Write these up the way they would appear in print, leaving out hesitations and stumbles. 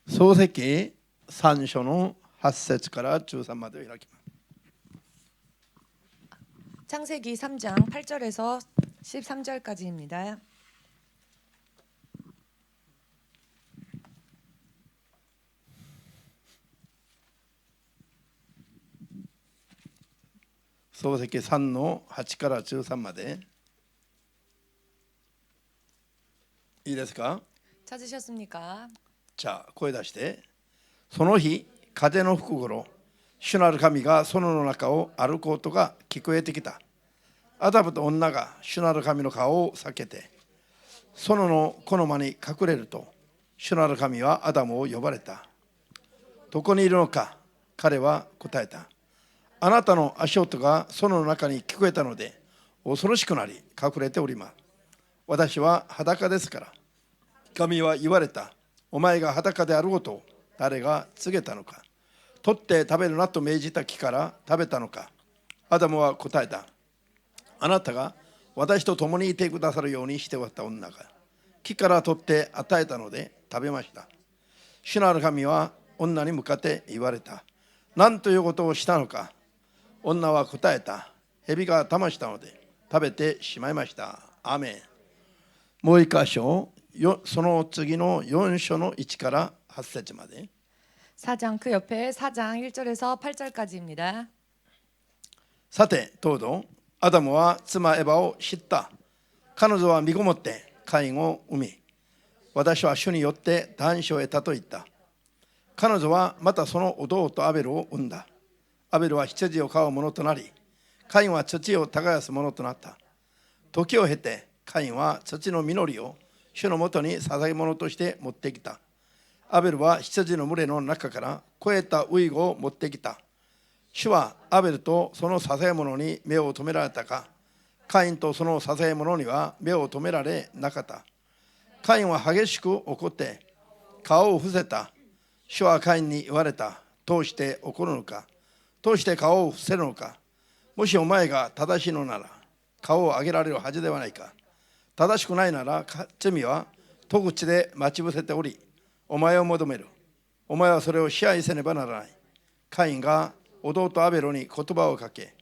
創世記3章の8節から13までを開きます。 창세기 3장 8절에서 13절까지입니다.創世記3の8から13までいいですか？ 찾으셨습니까? じゃあ声出して。その日風の吹く頃、主なる神が園の中を歩く音が聞こえてきた。アダムと女が主なる神の顔を避けて園の木の間に隠れると、主なる神はアダムを呼ばれた。どこにいるのか？彼は答えた。あなたの足音が園の中に聞こえたので恐ろしくなり隠れております。私は裸ですから。神は言われた。お前が裸であることを誰が告げたのか？取って食べるなと命じた木から食べたのか？アダムは答えた。あなたが私と共にいてくださるようにしておった女が木から取って与えたので食べました。主なる神は女に向かって言われた。何ということをしたのか？女は答えた。蛇が騙したので食べてしまいました。アーメン。もう一箇所、その次の4章の1から8節まで。 4장 그 옆에 4장 1절에서 8절까지입니다. さてどうぞ、アダムは妻エバを知った。彼女は身ごもってカインを産み、私は主によって男子を得たと言った。彼女はまたその弟アベルを産んだ。アベルは羊を飼う者となり、カインは土を耕す者となった。時を経てカインは土の実りを主のもとに捧げ物として持ってきた。アベルは羊の群れの中から肥えたウイゴを持ってきた。主はアベルとその捧げ物に目を留められたか？カインとその捧げ物には目を留められなかった。カインは激しく怒って顔を伏せた。主はカインに言われた。どうして怒るのか？どうして顔を伏せるのか？もしお前が正しいのなら顔を上げられるはずではないか。正しくないなら罪は戸口で待ち伏せており、お前を求める。お前はそれを支配せねばならない。カインが弟アベロに言葉をかけ、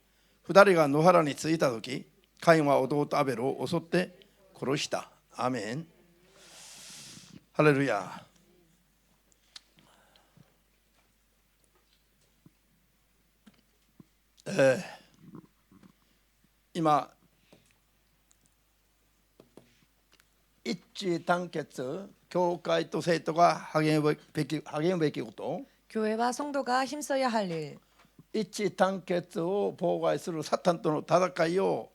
二人が野原に着いたとき、カインは弟アベロを襲って殺した。アーメン。ハレルヤ。今一致団結、教会と生徒が励むべきこと、 교회와 성도가 힘써야 할 일, 一致団結を妨害するサタンとの戦いを、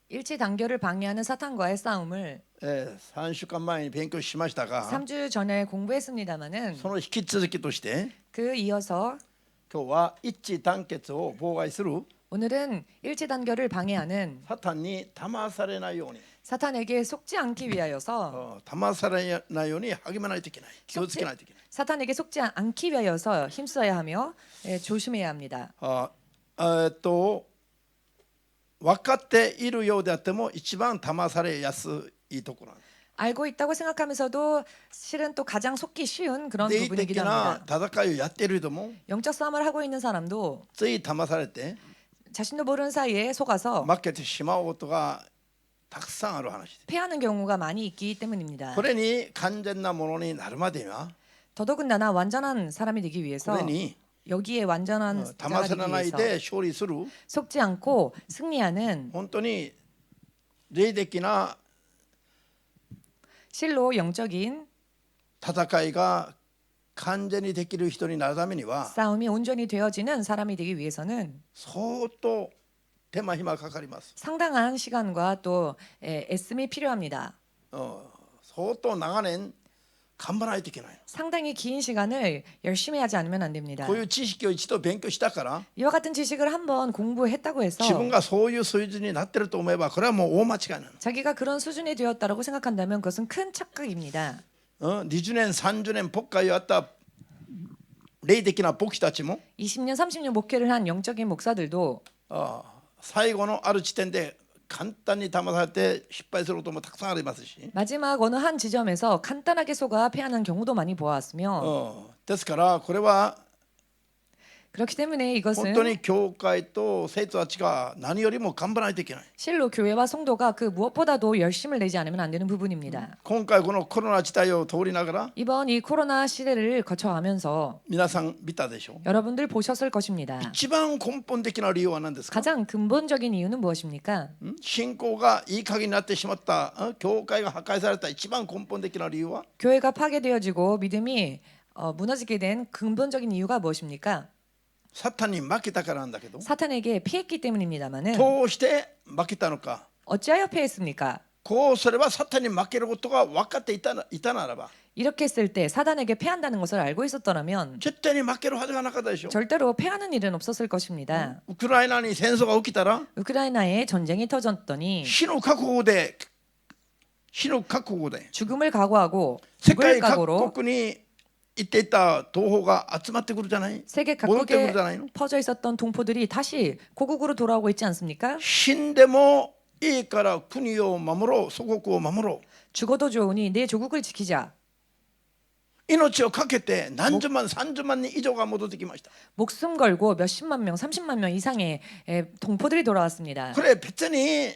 일치 단결을 방해하는 사탄과의 싸움을 3週間前に勉強しましたが、 3주 전에 공부했습니다마는 その引き続きとして 그 이어서 今日は一致団結を妨害する 오늘은 일치 단결을 방해하는 サタンに騙されないように、 사탄에게 속지 않기 위하여서 騙されないように励まないといけない。気をつけないといけない。 사탄에게 속지 않기 위하여서 힘써야 하며 조심해야 합니다. 分かっているようであっても一番騙されやすいところなんです。 알고 있다고 생각하면서도 실은 또 가장 속기 쉬운 그런 霊的 부분이기도 な 합니다. 戦いをやっている人も 영적 싸움을 하고 있는 사람도 つい騙されて 자신도 모르는 사이에 속아서 負けてしまうことがたくさんある話です。 패하는 경우가 많이 있기 때문입니다. これに完全なものになるまでには 더더군다나 완전한 사람이 되기 こ 위해서 れに 여기에 완전한 騙 자가 され 되기 ない 위해서 で勝利する 속지 않고 승리하는 本当に霊的な 실로 영적인 戦いが完全にできる人になるためには 싸움이 온전히 되어지는 사람이 되기 위해서는 相当手間暇かかります。 상당한 시간과 또 애씀이 필요합니다. 相当長年頑張らないといけない。 상당히 긴 시간을 열심히 하지 않으면 안 됩니다. こういう知識を一度勉強したから 이와 같은 지식을 한번 공부했다고 해서 自分がそういう水準になってると思えばこれはもう大間違いなの。 자기가 그런 수준이 되었다라고 생각한다면 그것은 큰 착각입니다. 20年30年牧会をやった霊的な牧師たちも 20년 30년 목회를 한 영적인 목사들도 最後のある地点で簡単に騙されて失敗することもたくさんありますし、 마지막 어느 한 지점에서 간단하게 속아 패하는 경우도 많이 보았으며 ですからこれは 그렇기 때문에 本当 이것은 に教会と生徒たちが何よりも頑張らないといけない。 실로 교회와 성도가 그 무엇보다도 열심을 내지 않으면 안 되는 부분입니다. 今回このコロナ時代を通りながら 이번 이 코로나 시대를 거쳐가면서 皆さん見たでしょう。 여러분들 보셨을 것입니다. 一番根本的な理由は何ですか？ 가장 근본적인 이유는 무엇입니까? 信仰がいい加減になってしまった、教会が破壊された一番根本的な理由は 교회가 파괴되어지고 믿음이 무너지게 된 근본적인 이유가 무엇입니까? サタンに負けたからなんだけど、 사탄에게 피했기 때문입니다만은 どうして負けたのか。 어찌하여 패했습니까? こうすればサタンに負けることが分かっていたならば 이렇게 했을 때 사단에게 패한다는 것을 알고 있었더라면 絶対に負けるはずがなかったでしょ。 절대로 패하는 일은 없었을 것입니다. ウクライナに戦争が起きたら 우크라이나에 전쟁이 터졌더니 死の覚悟で 죽음을 각오하고 世 죽을 界各 각오로 国に行っていた同胞が集まってくるじゃない。 세계 戻ってくる 각국에 じゃないの。 퍼져 있었던 동포들이 다시 고국으로 돌아오고 있지 않습니까? 死んでもいいから国を守ろう、祖国を守ろう。 죽어도 좋으니 내 조국을 지키자. 命をかけて何十万、30万人以上が戻ってきました。 목숨 걸고 몇십만 명, 30만 명 이상의 동포들이 돌아왔습니다. これ別に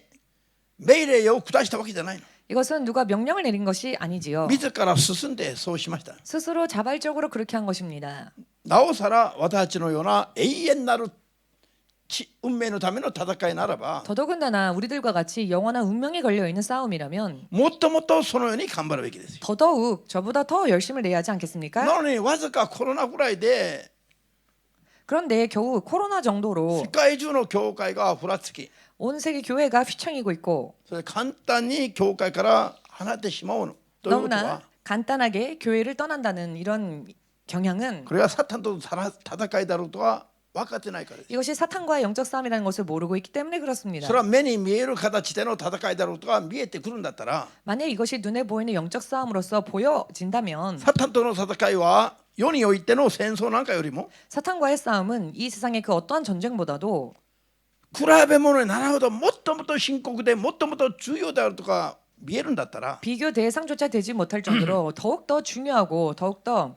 命令を下したわけじゃないの。 이것은 누가 명령을 내린 것이 아니지요. 自ら進んでそうしました。 스스로 자발적으로 그렇게 한 것입니다. なおさら私たちのような永遠なる運命のための戦いならば、 더더군다나 우리들과 같이 영원한 운명이 걸려 있는 싸움이라면 もっともっとそのように頑張るべきですよ。 더더욱 저보다 더 열심을 내야 하지 않겠습니까? なのにわずかコロナぐらいで 그런데 겨우 코로나 정도로 世界中の教会がふらつき、 온 세계 교회가 휘청이고 있고 それ簡単に教会から離れてしまうということは、 너무나 간단하게 교회를 떠난다는 이런 경향은 これはサタンとの戦いだろうとは分かってないからです。 이것이 사탄과의 영적 싸움이라는 것을 모르고 있기 때문에 그렇습니다. それは目に見える形での戦いだろうとは見えてくるんだったら、 만약 이것이 눈에 보이는 영적 싸움으로서 보여진다면 サタンとの戦いは世においての戦争なんかよりも 사탄과의 싸움은 이 세상의 그 어떠한 전쟁보다도 比べ物になるほどもっともっと深刻でもっともっと重要であるとか見えるんだったら、 비교 대상조차 되지 못할 정도로 더욱더 중요하고 더욱더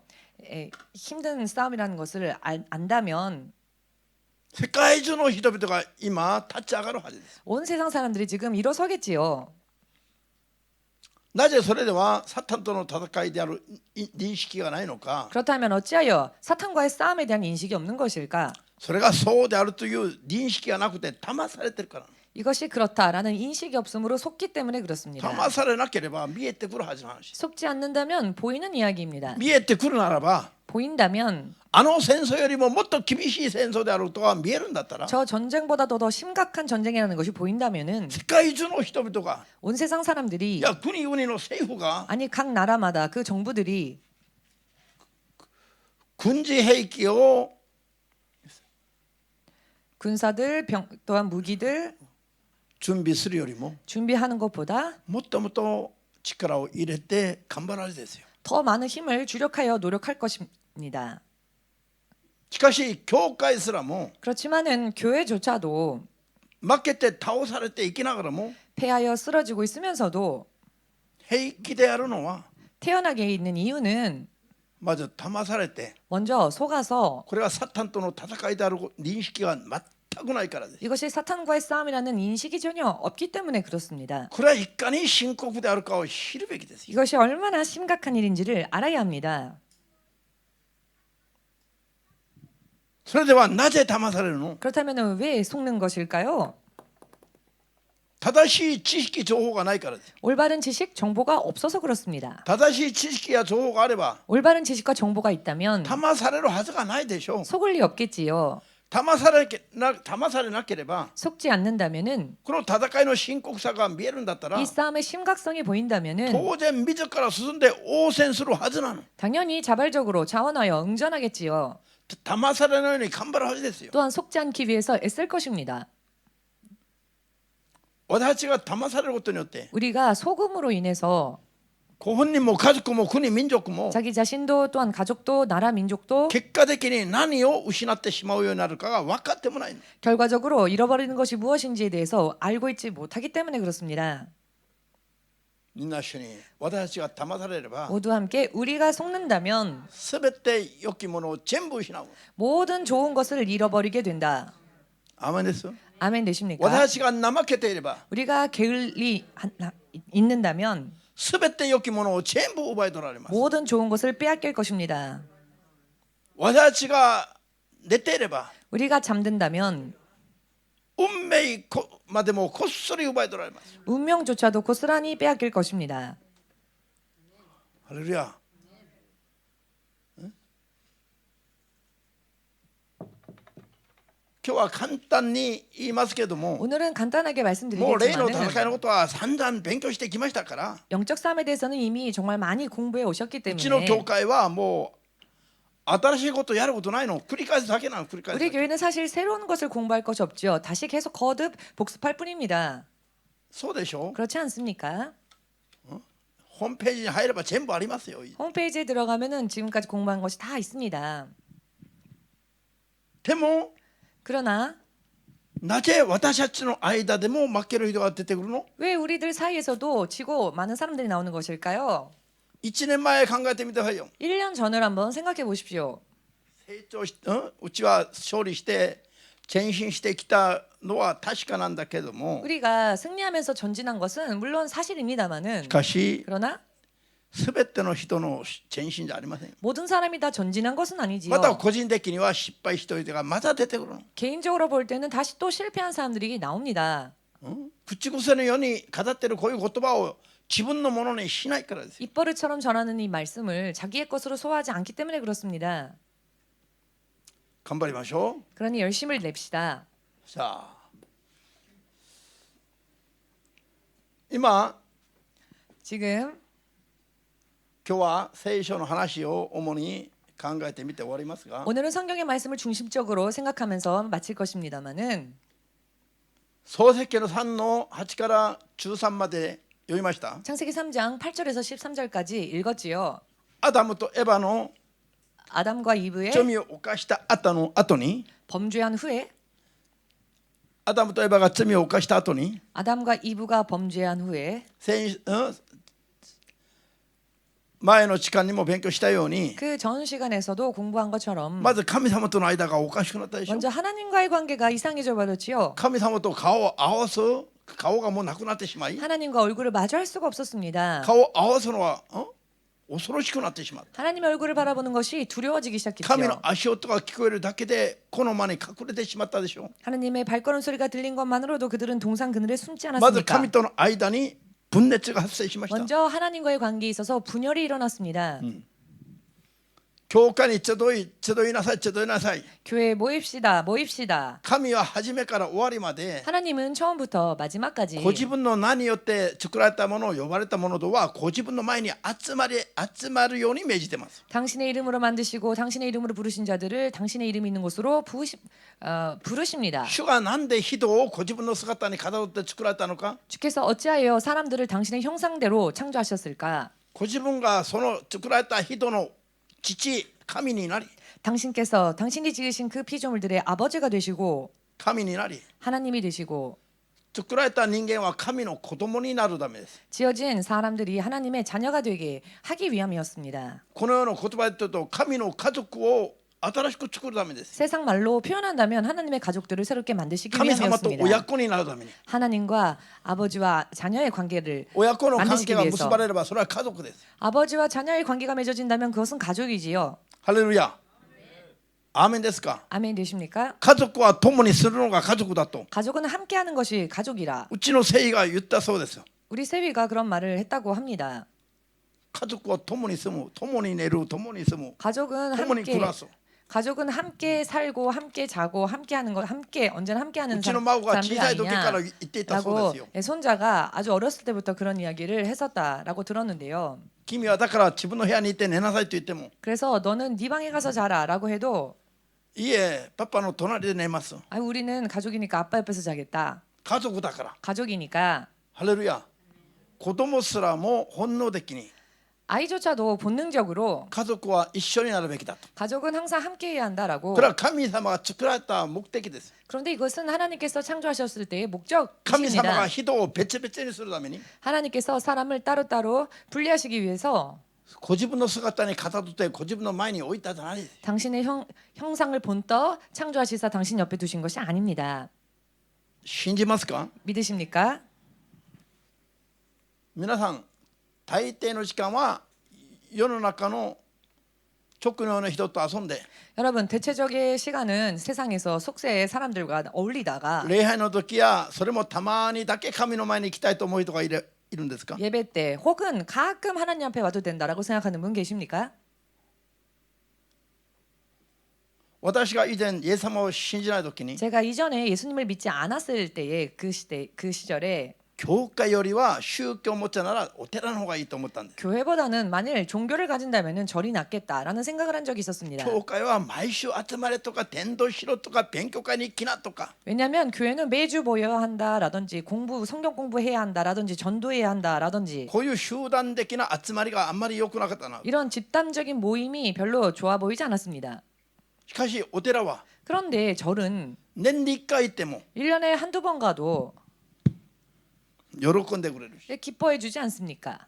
힘든 싸움이라는 것을 안다면 世界中の人々が今立ち上がるはずです。 온 세상 사람들이 지금 일어서겠지요. なぜそれではサタンとの戦いである認識がないのか。 그렇다면 어찌하여 사탄과의 싸움에 대한 인식이 없는 것일까? それがそうであるという認識がなくて騙されてるから。 이것이 그렇다라는 인식이 없으므로 속기 때문에 그렇습니다. 騙されなければ見えてくるはずの話。 속지 않는다면 보이는 이야기입니다. 見えてくるならば 보인다면 あの戦争よりももっと厳しい戦争であるとは見えるんだったら、 저 전쟁보다도 더 심각한 전쟁이라는 것이 보인다면은 世界中の人々が 온 세상 사람들이 いや国々の政府が 아니 각 나라마다 그 정부들이 軍事兵器を 군사들 또한 무기들 準備するよりも 준비하는 것보다 もっともっと力を入れて頑張られですよ。 더 많은 힘을 주력하여 노력할 것입니다. しかし教会すらも 그렇지만은 교회조차도 負けて倒されていきながらも 패하여 쓰러지고 있으면서도 平気であるのは 태어나게 있는 이유는 まず騙されて 먼저 속아서 これはサタンとの戦いである認識が全くないからです。 이것이 사탄과의 싸움이라는 인식이 전혀 없기 때문에 그렇습니다. これはいかに深刻であるかを知るべきですよ。 이것이 얼마나 심각한 일인지를 알아야 합니다. それではなぜ騙されるの？ 그렇다면 왜 속는 것일까요? 正しい知識情報がないからです。 올바른 지식, 정보가 없어서 그렇습니다. 正しい知識や情報があれば 올바른 지식과 정보가 있다면 騙されるはずがないでしょう。 속을 리 없겠지요. 騙されなければ 속지 않는다면은 この戦いの深刻さが見えるんだったら 이 싸움의 심각성이 보인다면은 当然自ら進んで応戦するはずなの。 당연히 자발적으로 자원하여 응전하겠지요. 騙されないように頑張るはずですよ。 또한 속지 않기 위해서 애쓸 것입니다. 私たちが騙されることによって 우리가 속음으로 인해서 ご本人も家族も国民族も 자기 자신도 또한 가족도 나라 민족도 結果的に何を失ってしまうようになるかが分かってもない。 결과적으로 잃어버리는 것이 무엇인지에 대해서 알고 있지 못하기 때문에 그렇습니다. みんな一緒に私たちが騙されれば 모두 함께 우리가 속는다면 全て良きものを全部失う。 모든 좋은 것을 잃어버리게 된다. アーメンです。 아멘 되십니까? 私たちが怠けていれば 우리가 게을리 있는다면 全て良きものを全部奪い取られます。 모든 좋은 것을 빼앗길 것입니다. 私たちが寝ていれば 우리가 잠든다면 運命までもこっそり奪い取られます。 운명조차도 고스란히 빼앗길 것입니다. ハレルヤ。今日は簡単に言いますけども、 오늘은 간단하게 もう霊の戦い 말씀드리겠지만 のことは散々勉強してきましたから、 영적 싸움에 대해서는 이미 정말 많이 공부해 오셨기 うちの 때문에 教会はもう新しいことやることないの、繰り返すだけなの、繰り返すだ 우리 け。 교회는 사실 새로운 것을 공부할 것이 없죠. 다시 계속 거듭 복습할 뿐입니다. そうでしょ。 그렇지 않습니까? ホームページに入れば全部ありますよ。 홈페이지에 들어가면은 지금까지 공부한 것이 다 있습니다. でも 그러나 なぜ私たちの間でも負ける人が出てくるの？ 왜 우리들 사이에서도 지고 많은 사람들이 나오는 것일까요? 1年前考えてみてくださいよ。 1년 전을 한번 생각해 보십시오. 成長し、うちは勝利して前進してきたのは確かなんだけども、 우리가 승리하면서 전진한 것은 물론 사실입니다만은 しかし 그러나 全ての人の前進じゃありません。 모든 사람이 다 전진한 것은 아니지요. また個人的には失敗しておいてがまた出てくるの。 개인적으로 볼 때는 다시 또 실패한 사람들이 나옵니다. 口癖のように語ってるこういう言葉を自分のものにしないからですよ。 입버릇처럼 전하는 이 말씀을 자기의 것으로 소화하지 않기 때문에 그렇습니다. 頑張りましょう。 그러니 열심을 냅시다. さあ、今 지금 今日は聖書の話を主に考えてみて終わりますが、 오늘은 성경의 말씀을 중심적으로 생각하면서 마칠 것입니다만은 創世記の3の8から13まで読みました。 창세기 3장 8절에서 13절까지 읽었지요. アダムとエバの 아담과 이브의 罪を犯した後に 범죄한 후에 アダムとエバが罪を犯した後に 아담과 이브가 범죄한 후에 前の時間にも勉強したように 그 전 시간에서도 공부한 것처럼 まず神様との間がおかしくなったでしょ。 먼저 하나님과의 관계가 이상해져 버렸지요. 神様と顔を合わす顔がもうなくなってしまい 하나님과 얼굴을 마주할 수가 없었습니다. 顔を合わすのは恐ろしくなってしまった。 하나님의 얼굴을 바라보는 것이 두려워지기 神の 시작했죠. 足音が聞こえるだけでこの間に隠れてしまったでしょ。 하나님의 발걸음 소리가 들린 것만으로도 그들은 동상 그늘에 숨지 まず 않았습니까? 神との間に分裂が発生しました。 먼저 하나님과의 관계에 있어서 분열이 일어났습니다. 教会に集いなさい。 교회에 모입시다. 神は初めから終わりまで 하나님은 처음부터 마지막까지 ご自分の名によって作られたもの、呼ばれたものとはご自分の前に集まるように命じてます。 당신의 이름으로 만드시고 당신의 이름으로 부르신 자들을 당신의 이름이 있는 곳으로 부르십니다. 主がなんで人をご自分の姿にかたどって作られたのか。 주께서 어찌하여 사람들을 당신의 형상대로 창조하셨을까? ご自分がその作られた人の父、神になり、 당신께서 당신이 지으신 그 피조물들의 아버지가 되시고 神になり、 하나님이 되시고 作られた人間は神の子供になるためです。 지어진 사람들이 하나님의 자녀가 되게 하기 위함이었습니다. このような言葉で言うと神の家族を新しく作るためです。 세상 말로 표현한다면 하나님의 가족들을 새롭게 만드시기 神様と 위함이었습니다. 親子になるために。 하나님과 아버지와 자녀의 관계를 親子の関 만드시기 係が 위해서 結ばれればそれは家族です。 아버지와 자녀의 관계가 맺어진다면 그것은 가족이지요. ハレルヤ。アーメンですか。 아멘 되십니까? 家族は共にするのが家族だと 가족은 함께하는 것이 가족이라 うちの聖が言ったそうです。 우리 세위가 그런 말을 했다고 합니다. 家族は共に住む、共に寝る、共に住む、 가족은 共に暮らす。 가족은 함께 살고 함께 자고 함께하는 것 함께 언제나 함께하는 うちの孫が小 사람들이 さい時から言 아니냐 っていたそうで 라고 すよ。 손자가 아주 어렸을 때부터 그런 이야기를 했었다라고 들었는데요. 君はだから自分の部屋にいて寝なさいと言っても、 그래서 너는 네 방에 가서 자라라고 해도 いえ、パパの隣で寝ます。 아 우리는 가족이니까 아빠 옆에서 자겠다. 家族だから。 가족이니까 ハレルヤ。子供すらも本能的に 아이조차도 본능적으로 家族は一緒になるべきだと。 가족은 항상 함께해야 한다라고. これは神様が作られた目的です。 그런데 이것은 하나님께서 창조하셨을 때의 神様が 목적입니다. 人を別々にするために 하나님께서 사람을 따로따로 분리하시기 위해서 ご自分の姿にかたどってご自分の前に置いたじゃないです。 당신의 형상을 본떠 창조하시사 당신 옆에 두신 것이 아닙니다. 信じますか？ 믿으십니까? 皆さん大抵の時間は世の中の直領の人と遊んで 여러분 대체적의 시간은 세상에서 속세의 사람들과 어울리다가 礼拝の時やそれもたまにだけ神の前に行きたいと思う人がいるんですか？ 예배 때 혹은 가끔 하나님 앞에 와도 된다라고 생각하는 분 계십니까? 私が以前イエス様を信じない時に 제가 이전에 예수님을 믿지 않았을 때의 그 시절에 教会よりは宗教を持つならお寺の方がいいと思ったんです。 교회보다는 만일 종교를 가진다면은 절이 낫겠다라는 생각을 한 적이 있었습니다. 教会は毎週集まれとか伝道しろとか勉強会に行きなとか 왜냐하면 교회는 매주 모여야 한다라든지 성경 공부해야 한다라든지 전도해야 한다라든지 こういう集団的な集まりがあんまり良くなかったな。 이런 집단적인 모임이 별로 좋아 보이지 않았습니다. しかしお寺は 그런데 절은 年に1回行っても 1년에 한두 번 가도 喜んでくれるし 기뻐해 주지 않습니까?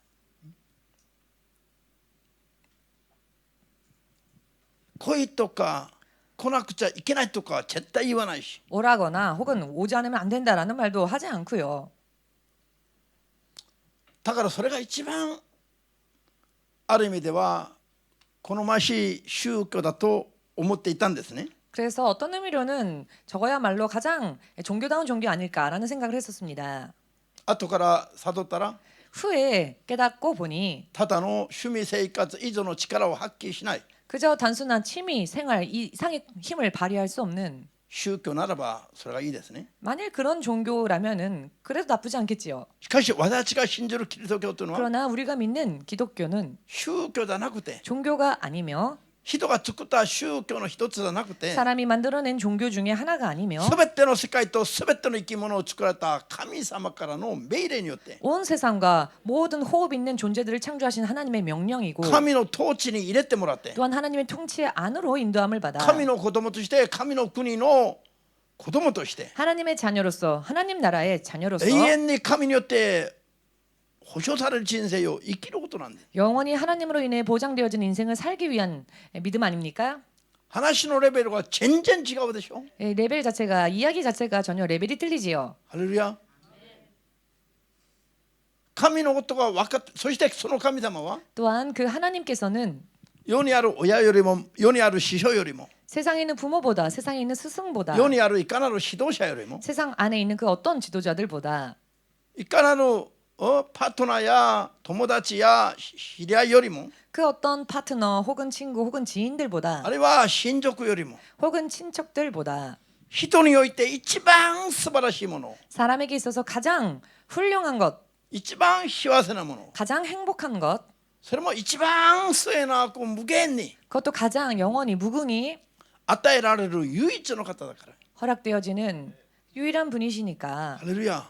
来いとか来なくちゃいけないとかは絶対言わないし 오라거나 혹은 오지 않으면 안 된다라는 말도 하지 않고요. だからそれが一番ある意味では好ましい宗教だと思っていたんですね。 그래서 어떤 의미로는 저거야말로 가장 종교다운 종교 아닐까라는 생각을 했었습니다. 後から悟ったら 후에 깨닫고 보니 ただの趣味生活以上の力を発揮しない 그저 단순한 취미 생활 이상의 힘을 발휘할 수 없는 宗教ならばそれがいいですね。 만일 그런 종교라면은 그래도 나쁘지 않겠지요. しかし私が信じるキリスト教というのは 그러나 우리가 믿는 기독교는 宗教じゃなくて 종교가 아니며 人が作った宗教の一つじゃなくて 사람이 만들어낸 종교 중에 하나가 아니며 全ての世界と全ての生き物を作られた神様からの命令によって 온 세상과 모든 호흡 있는 존재들을 창조하신 하나님의 명령이고 神の統治に入れてもらって 또한 하나님의 통치 안으로 인도함을 받아 神の子供として神の国の子供として 하나님의 자녀로서 하나님 나라의 자녀로서 永遠に神によって保証される人生を生きることなんです。 영원히 하나님으로 인해 보장되어진 인생을 살기 위한 믿음 아닙니까? 話のレベルが全然違うでしょ。 레벨 자체가 이야기 자체가 전혀 레벨이 틀리지요. ハレルヤ。神のことが分かって、そしてその神様は 또한 그 하나님께서는 世にある親よりも世にある師匠よりも 세상에 있는 부모보다 세상에 있는 스승보다 世にあるいかなる指導者よりも 세상 안에 있는 그 어떤 지도자들보다 いかなるパートナーや友達や知り合いよりも 그 어떤 파트너 혹은 친구 혹은 지인들보다 あるいは親族よりも 혹은 친척들보다 人において一番素晴らしいもの 사람에게 있어서 가장 훌륭한 것, 一番幸せなもの 가장 행복한 것, それも一番末なく無限に 그것도 가장 영원히 무궁히 与えられる唯一の方だから 허락되어지는 유일한 분이시니까 ハレルヤ。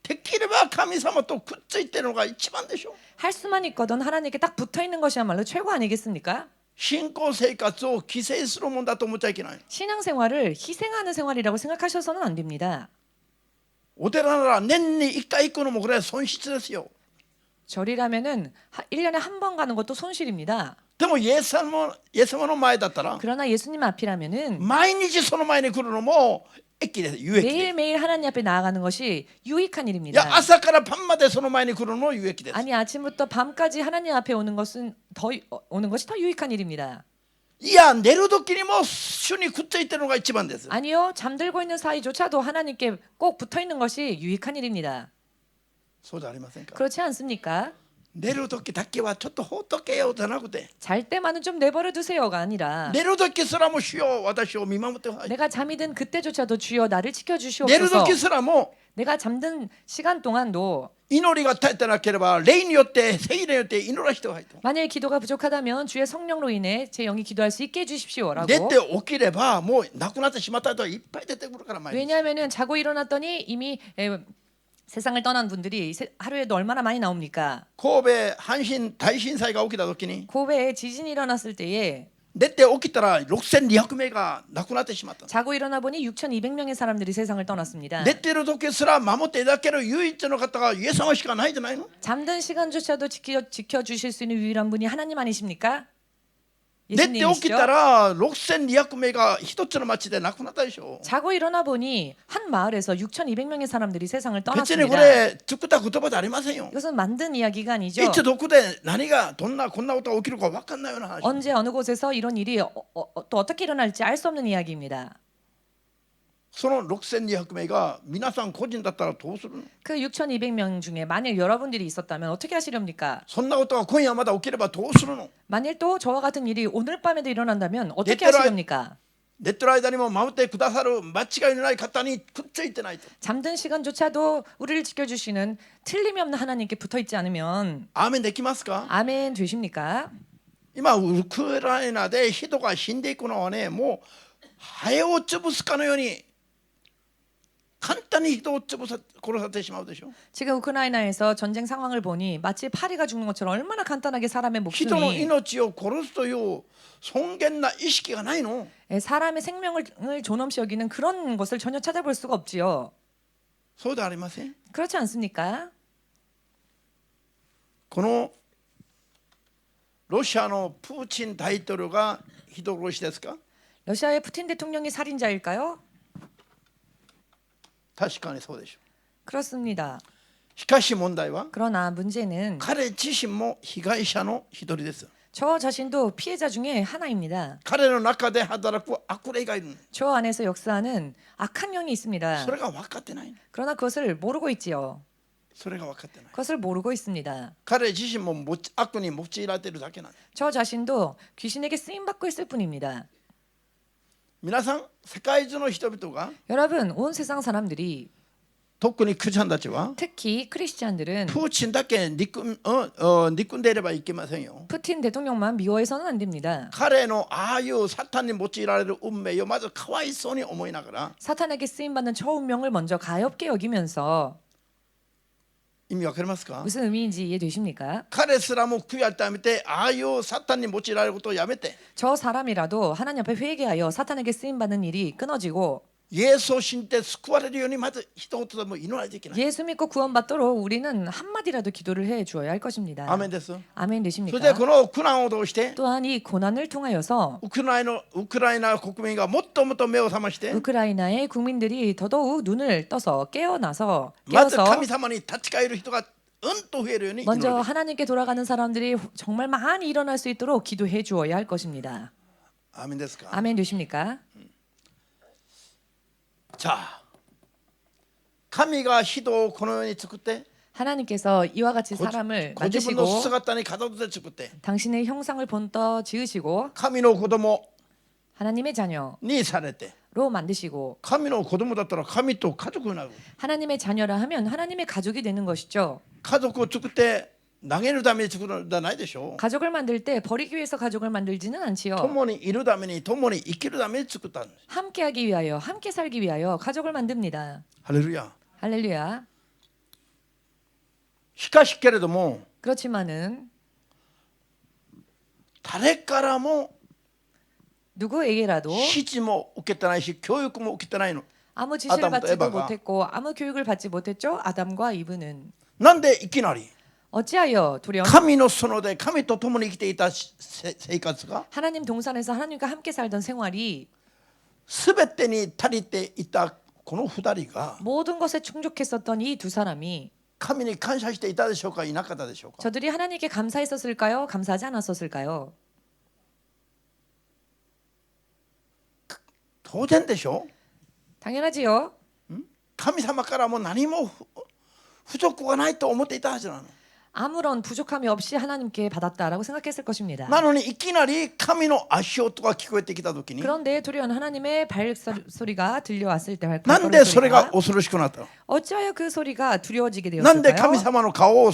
できれば神様とくっついてるのが一番でしょ。 할 수만 있거든 하나님께 딱 붙어 있는 것이야말로 최고 아니겠습니까? 信仰生活を犠牲するもんだと思っちゃいけない。 신앙생활을 희생하는 생활이라고 생각하셔서는 안 됩니다. お寺なら年に1回行くのもこれは損失ですよ。 절이라면은 1년에 한 번 가는 것도 손실입니다. でもイエス様の前だったら 그러나 예수님 앞이라면은 毎日その前に来るのも益です。有益です。 매일매일 하나님 앞에 나아가는 것이 유익한 い 일입니다. や朝から晩までその前に来るのも有益です。 아니 아침부터 밤까지 하나님 앞에 오는 것은 오는 것이 더 유익한 일입니다. いや寝る時にも主にくっついてるのが一番です。 아니요 잠들고 있는 사이조차도 하나님께 꼭 붙어 있는 것이 유익한 일입니다. そうじゃありませんか。 그렇지 않습니까? 寝る時だけはちょっと放っとけよじゃなくて 잘 때만은 좀 내버려 두세요가 아니라 寝る時すらも主よ私を見守ってください。 내가 잠이 든 그때조차도 주여 나를 寝る 지켜주시옵소서. 時すらも 내가 잠든 시간 동안도 祈りが絶えてなければ霊によって聖霊によって祈らせてくださいと。 만일 기도가 부족하다면 주의 성령로 인해 제 영이 기도할 수 있게 해주십시오라고. 寝て起きればもう亡くなってしまった人はいっぱい出てくるから前に。 왜냐하면은 자고 일어났더니 이미 세상을 떠난 분들이 하루에도 얼마나 많이 나옵니까? 神戸阪神大震災が起きた時に 고베에 지진이 일어났을 때에 寝て起きたら6200名が亡くなってしまった。 자고 일어나 보니 6,200명의 사람들이 세상을 떠났습니다. 寝てる時すら守っていただける唯一の方がイエス様しかないじゃないの。 잠든 시간조차도 지켜주실 수 있는 유일한 분이 하나님 아니십니까? 寝て起きた 예수님이시죠? ら6200名が一つの町で亡くなったでしょ。 자고 일어나 보니 한 마을에서 6,200명의 사람들이 세상을 別にこ 떠났습니다. れ作った言葉じゃありませんよ。 이것은 만든 이야기가 아니죠. いつどこで何がどんなこんなことが起きるか分かんないような話。 언제 어느 곳에서 이런 일이 또 어떻게 일어날지 알 수 없는 이야기입니다. その6200名が皆さん個人だったらどうするの。 그 6,200명 중에 만일 여러분들이 있었다면 어떻게 하시렵니까? そんなことが今夜まだ起きればどうするの。 만일 또 저와 같은 일이 오늘 밤에도 일어난다면 어떻게 내때라- 하시렵니까? 寝てる間にも守ってくださる間違いのない方にくっついてないと。 잠든 시간조차도 우리를 지켜주시는 틀림이 없는 하나님께 붙어 있지 않으면 アーメンできますか。 아멘 되십니까? 今ウクライナで人が死んでいくのはね、もうハエを潰すかのように簡単に人を殺されてしまうでしょ。 지금 우크라이나에서 전쟁 상황을 보니 마치 파리가 죽는 것처럼 얼마나 간단하게 사람의 人の 목숨이 命を殺すという尊厳な意識がないの。 사람의 생명을 존엄시 여기는 그런 것을 전혀 찾아볼 수가 없지요. そうではありません。 그렇지 않습니까? このロシアのプーチン大統領が人殺しですか。 러시아의 푸틴 대통령이 살인자일까요? 確かにそうでしょ 그렇습니다. う。しかし問題は 그러나 문제는 彼自身も被害者の一人です。 저 자신도 피해자 중에 하나입니다. 彼の中で働く悪霊がいる。 저 안에서 역사하는 악한 영이 있습니다. それが分かってない。 그러나 그것을 모르고 있지요. それが分かってない。 그것을 모르고 있습니다. 彼自身も悪に用いられているだけなんです。 저 자신도 귀신에게 쓰임 받고 있을 뿐입니다. 皆さん、世界中の人々が 여러분, 온 세상 사람들이 特にクリスチャンたちは 특히 크리스찬들은 プーチンだけ憎んでいればいけませんよ。 푸틴 대통령만 미워해서는 안 됩니다. 彼のああいうサタンに用いられる運命をまずかわいそうに思いながら、 사탄에게 쓰임 받는 저 운명을 먼저 가엾게 여기면서 意味わかりますか。 무슨 의미인지 이해되십니까? 彼すらも悔い改めてああいうサタンに用いられることをやめて、 저 사람이라도 하나님 앞에 회개하여 사탄에게 쓰임 받는 일이 끊어지고 イエスを信じて救われるようにまず一言でも祈らないといけない。 예수 믿고 구원받도록 우리는 한마디라도 기도를 해 주어야 할 것입니다. アーメンです。 아멘 それで 되십니까? この苦難を通して 또한 이 고난을 통하여서 ウクライナ国民がもっともっと目を覚まして、 우크라이나의 국민들이 더더욱 눈을 떠서 깨어나서 まず 깨어서 神様に立ち返る人がと増えるように祈る。 먼저 하나님께 돌아가는 사람들이 정말 많이 일어날 수 있도록 기도해 주어야 할 것입니다. アーメンですか。 아멘 되십니까? じゃあ神が人をこの世に作って 하나님께서 이와 같이 사람을 ご自分の 만드시고 姿に形で作って 당신의 형상을 본떠 지으시고 神の子供 하나님의 자녀로 にされて、 만드시고 神の子供だったら神と家族になる。 하나님의 자녀라 하면 하나님의 가족이 되는 것이죠. 家族を作って投げるために作るんじゃないでしょう。 가족을 만들 때 버리기 위해서 가족을 만들지는 않지요. 共にいるために共に生きるために作ったんです。 함께하기 위하여 함께 살기 위하여 가족을 만듭니다. ハレルヤ。 할렐루야. しかしけれども 그렇지만은 誰からも 누구에게라도 指示も受けてないし教育も受けてないの。 아무 지시를 아담과 받지도 에바가. 못했고 아무 교육을 받지 못했죠. 아담과 이브는 なんでいきなり 어찌하여 두려움 神の園で神と共に生きていた生活が 하나님 동산에서 하나님과 함께 살던 생활이 全てに足りていたこの二人が 모든 것에 충족했었던 이 두 사람이 神に感謝していたでしょうかいなかったでしょうか。 저들이 하나님께 감사했었을까요? 감사하지 않았었을까요? 当然でしょ。 당연하지요. 神様からも何も不足がないと思っていたはずなの。 아무런 부족함이 없이 하나님께 받았다라고 생각했을 것입니다. なのにいきなり神の足音が聞こえてきた時に 그런데 돌연 하나님의 발소리가 들려왔을 때 なんでそれが恐ろしくなったの。 어찌하여 그 소리가 두려워지게 なんで神 되었을까요? 様の顔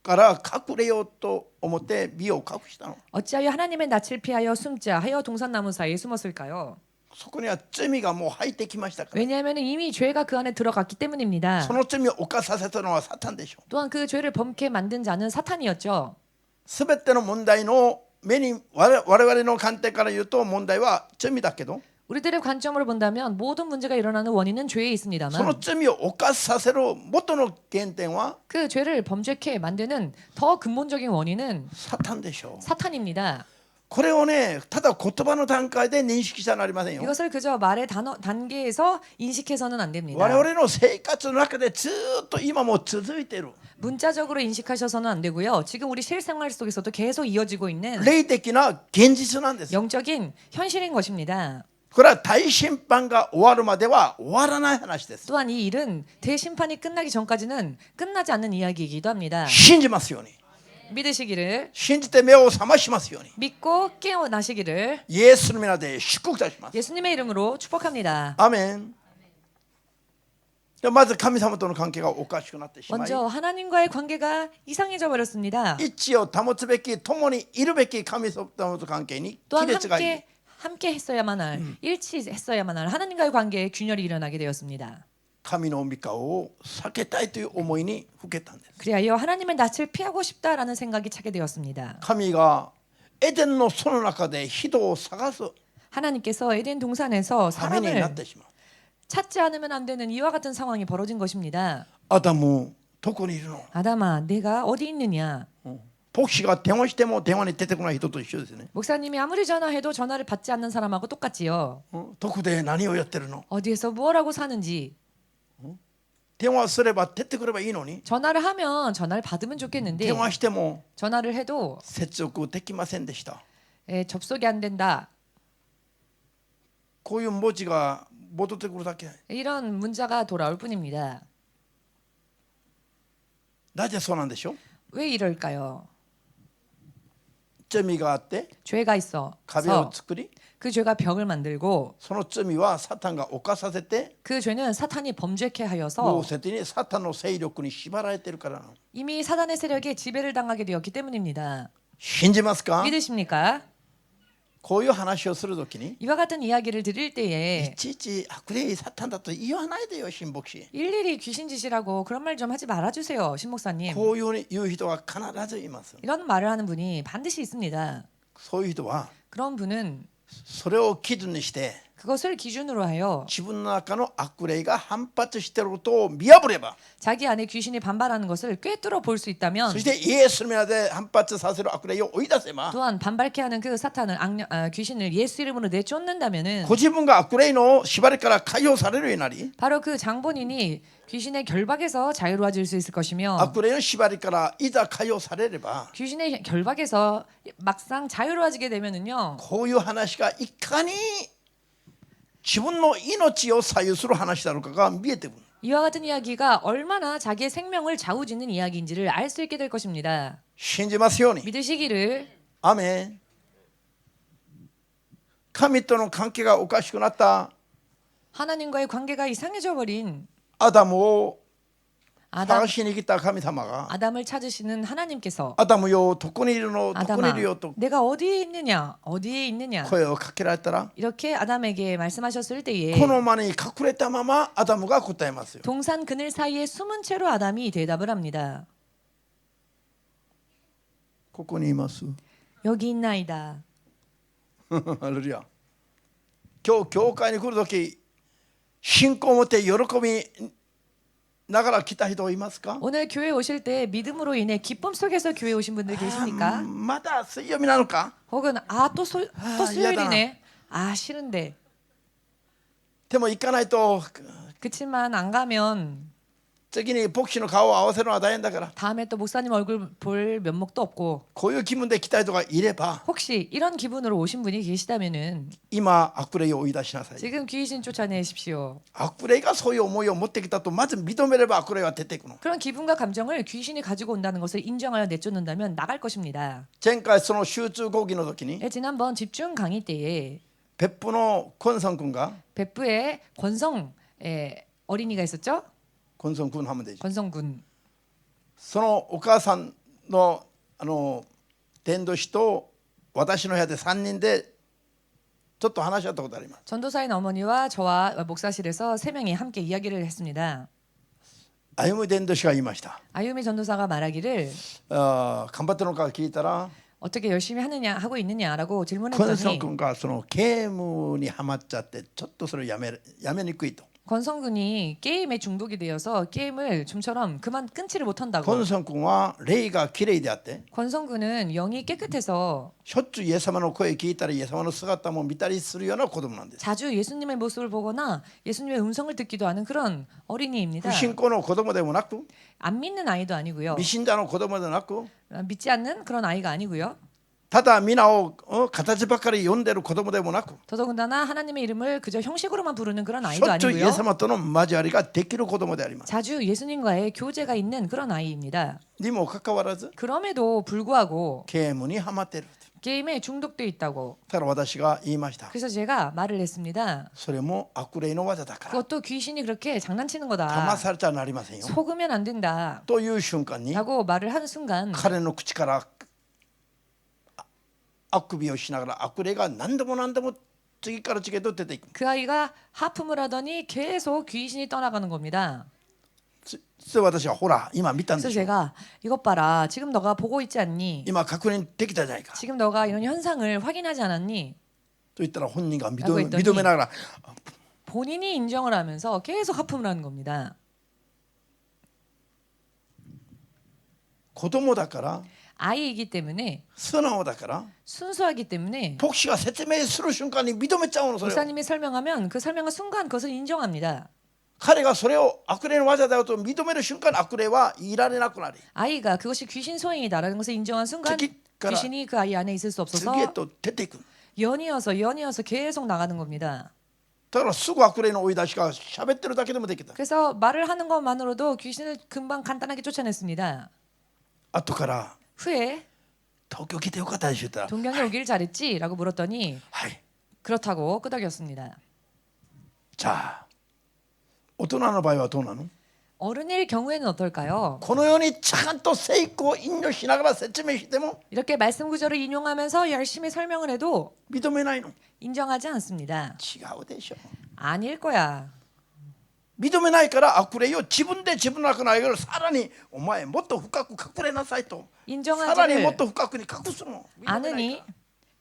から隠れようと思って身を隠したの。 어찌하여 하나님의 낯을 피하여 숨자 하여 동산나무 사이에 숨었을까요? そこには罪がもう入ってきましたから。 왜냐하면 이미 죄가 그 안에 들어갔기 때문입니다. その罪を犯させたのはサタンでしょう。 또한 그 죄를 범케 만든 자는 사탄이었죠. すべての問題の目に我々の観点から言うと問題は罪だけど、 우리들의 관점으로 본다면 모든 문제가 일어나는 원인은 죄에 その 있습니다만 罪を犯させる元の原点は 그 죄를 범죄케 만드는 더 근본적인 원인은 サタンでしょう。 사탄입니다. これをね、ただ言葉の段階で認識したらなりませんよ。 이것을 그저 말의 단계에서 인식해서는 안 됩니다. 我々の生活の中でずっと今も続いている 문자적으로 인식하셔서는 안 되고요. 지금 우리 실생활 속에서도 계속 이어지고 있는 霊的な現実なんです。 영적인 현실인 것입니다. これは大審判が終わるまでは終わらない話です。 또한 이 일은 대심판이 끝나기 전까지는 끝나지 않는 이야기이기도 합니다. 信じますように。 믿으시기를, 信じて目を覚ましますように。 믿고 깨어나시기를 イエスの皆で祝福いたします。 예수님의 이름으로 축복합니다. アメン。でまず神様との関係がおかしくなってしまい、 먼저 하나님과의 관계가 이상해져 버렸습니다. 一致を保つべき、共にいるべき神様との関係に 또한 亀裂が入り、 함께 했어야만 할, 일치했어야만 할 하나님과의 관계에 균열이 일어나게 되었습니다. 神の御顔を避けたいという思いにふけたんです。 그리하여 하나님의 낯을 피하고 싶다라는 생각이 차게 되었습니다. 神がエデンの園の中で人を探す 하나님께서 에덴 동산에서 ためになっ 사람을 てしまう。 찾지 않으면 안 되는 이와 같은 상황이 벌어진 것입니다. アダムどこにいるの？ 아담아, 내가 어디 있느냐? 牧師が電話しても電話に出てこない人と一緒ですね。 목사님이 아무리 전화해도 전화를 받지 않는 사람하고 똑같지요. どこで何をやってるの？ 어디에서 무엇 하고 사는지 電話すれば出てくればいいのに、 전화를 하면 전화를 받으면 좋겠는데 電話しても 전화를 해도 接続できませんでした。 접속이 안 된다. こういう文字が戻ってくるだけ。 이런 문자가 돌아올 뿐입니다. なぜそうなんでしょう？ 왜 이럴까요? 罪があって 죄가 있어. 壁を作り、 그 죄가 벽을 만들고 その罪はサタンが犯させて、 그 죄는 사탄이 범죄케 も 하여서 うすでにサタンの勢力に縛られているからなの。 이미 사단의 세력에 지배를 당하게 되었기 때문입니다. 信じますか？ 믿으십니까? こういう話をするときに 이와 같은 이야기를 드릴 い 때에 ちいち悪霊サタンだと言わないでよ、新牧師。 일일이 귀신 짓이라고 그런 말 좀 하지 말아주세요, 신목사님. こういう言う人は必ずいます。 이런 말을 하는 분이 반드시 있습니다. そういう人は 그런 분은 それを基準にして 그것을 기준으로 하여 自分の中の悪霊が反発していることを見破れば、 자기 안에 귀신이 반발하는 것을 꿰뚫어 볼 수 있다면 そしてイエスの皆で反発させる悪霊を追い出せば、 또한 반발케 하는 그 사탄을 귀신을 예수 이름으로 내쫓는다면은 ご自分が悪霊の縛りから解放されるようになり、 바로 그 장본인이 귀신의 결박에서 자유로워질 수 있을 것이며 悪霊の縛りからいざ解放されれば、 귀신의 결박에서 막상 자유로워지게 되면은요 こういう話がいかに自分の命を左右する話なのかが見えてくる。 이와 같은 이야기가 얼마나 자기의 생명을 좌우짓는 이야기인지를 알 수 있게 될 것입니다. 信じますように。 믿으시기를. アメン。神との関係がおかしくなった 하나님과의 관계가 이상해져 버린 アダムを 아담, 探しに来た神様が、 아담을 찾으시는 하나님께서 アダムよ、どこにいるの、どこにい 아담아 るよと 내가 어디에 있느냐 어디에 있느냐 声をかけられたら、 이렇게 아담에게 말씀하셨을 때에 この間に隠れたままアダムが答えますよ。 동산 그늘 사이에 숨은 채로 아담이 대답을 합니다. ここにいます。 여기 있나이다. ハレルヤ。今日教会に来るとき、信仰を持って喜びながら来た人いますか？ 오늘 교회 오실 때 믿음으로 인해 기쁨 속에서 교회 오신 분들 계십니까? まだ水曜日なのか？ 혹은 또 수요일이네. 싫은데. でも行かないと 그치만 안 가면 次に牧師の顔を合わせるのは大変だから、 다음에 또 목사님 얼굴 볼 면목도 없고 こういう気分で来た人がいれば、 혹시 이런 기분으로 오신 분이 계시다면은 今悪霊を追い出しなさい。 지금 귀신 쫓아내십시오. 悪霊がそういう思いを持ってきたとまず認めれば悪霊は出てくる。 그런 기분과 감정을 귀신이 가지고 온다는 것을 인정하여 내쫓는다면 나갈 것입니다. 前回その集中講義の時に 지난번 집중 강의 때에 別府のコンソン君が 別府에 권성 어린이가 있었죠? コンソン君하면 되죠。 권성군. そのお母さんの伝道師と私の部屋で3人でちょっと話し合ったことあります。 전도사인 어머니와 저와 목사실에서 세 명이 함께 이야기를 했습니다. 歩む伝道師が言いました。 아유미 전도사가 말하기를 頑張ってるのか聞いたら、 어떻게 열심히 하고 있느냐라고 コンソン 질문했더니 君がそのゲームにはまっちゃってちょっとそれをやめにくいと。 권성군이 게임에 중독이 되어서 게임을 좀처럼 그만 끊지를 못한다고. コンソン君は霊がきれいであって、 권성군은 영이 깨끗해서 しょっちゅうイエス様の声聞いたりイエス様の姿も見たりするような子供なんです。 자주 예수님의 모습을 보거나 예수님의 음성을 듣기도 하는 그런 어린이입니다. 不信仰の子供でもなく、 안 믿는 아이도 아니고요. 未信者の子供でもなく、 믿지 않는 그런 아이가 아니고요. ただ皆を形ばかり読んでる子供でもなく、 더더군다나 하나님의 이름을 그저 형식으로만 부르는 그런 し 아이도 ょっちゅうイエ 아니고요. ス様との交わりができる子供であります。 자주 예수님과의 교제가 있는 그런 아이입니다. にもかかわらず 그럼에도 불구하고 ゲームにはまっている。 게임에 중독돼 있다고. だから私が言いました。 그래서 제가 말을 했습니다. それも悪霊の技だから 그것도 귀신이 그렇게 장난치는 騙 거다. されちゃなりませんよ。 속으면 안 된다. という瞬間に 라고 말을 하는 순간 彼の口からあくびをしながら悪霊が何度も何度も次から次へと出ていく。 그 아이가 하품을 하더니 계속 귀신이 떠나가는 겁니다. そして私はほら今見たん 그래서 でしょ。 제가 이것 봐라. 지금 너가 보고 있지 않니? 今確認できたじゃないか。 지금 너가 이런 현상을 확인하지 않았니? と言ったら本人が 하고 있더니 認めながら 본인이 인정을 하면서 계속 하품을 하는 겁니다. 子供だから 아이이기 때문에 素直だから 순수하기 때문에 牧師が説明する瞬間に認めちゃうのそれを。 목사님이 설명하면 그 설명한 순간 그것을 인정합니다. 彼がそれを悪霊の技だよと認める瞬間悪霊はいられなくなり 아이가 그것이 귀신 소행이다라는 것을 인정한 순간 그러니까 귀신이 그 아이 안에 있을 수 없어서 次へと出ていく。 연이어서 계속 나가는 겁니다. だからすぐ悪霊の追い出しが喋ってるだけでもできた。 그래서 말을 하는 것만으로도 귀신을 금방 간단하게 쫓아냈습니다. 後から 후에 東京来てよかったでしょって言ったら 동경에 오길 잘했지라고 물었더니 はい。 그렇다고 끄덕였습니다. じゃあ大人の場合はどうなの？ 어른일 경우에는 어떨까요? このようにちゃんと成功を引用しながら説明しても 이렇게 말씀 구절을 인용하면서 열심히 설명을 해도 認めないの。 인정하지 않습니다. 違うでしょ。 아닐 거야. 認めないから悪霊を自分で自分の中の愛をさらにお前もっと深く隠れなさいとさらにもっ 인정하지를 と深くに隠すの。認めないから 않으니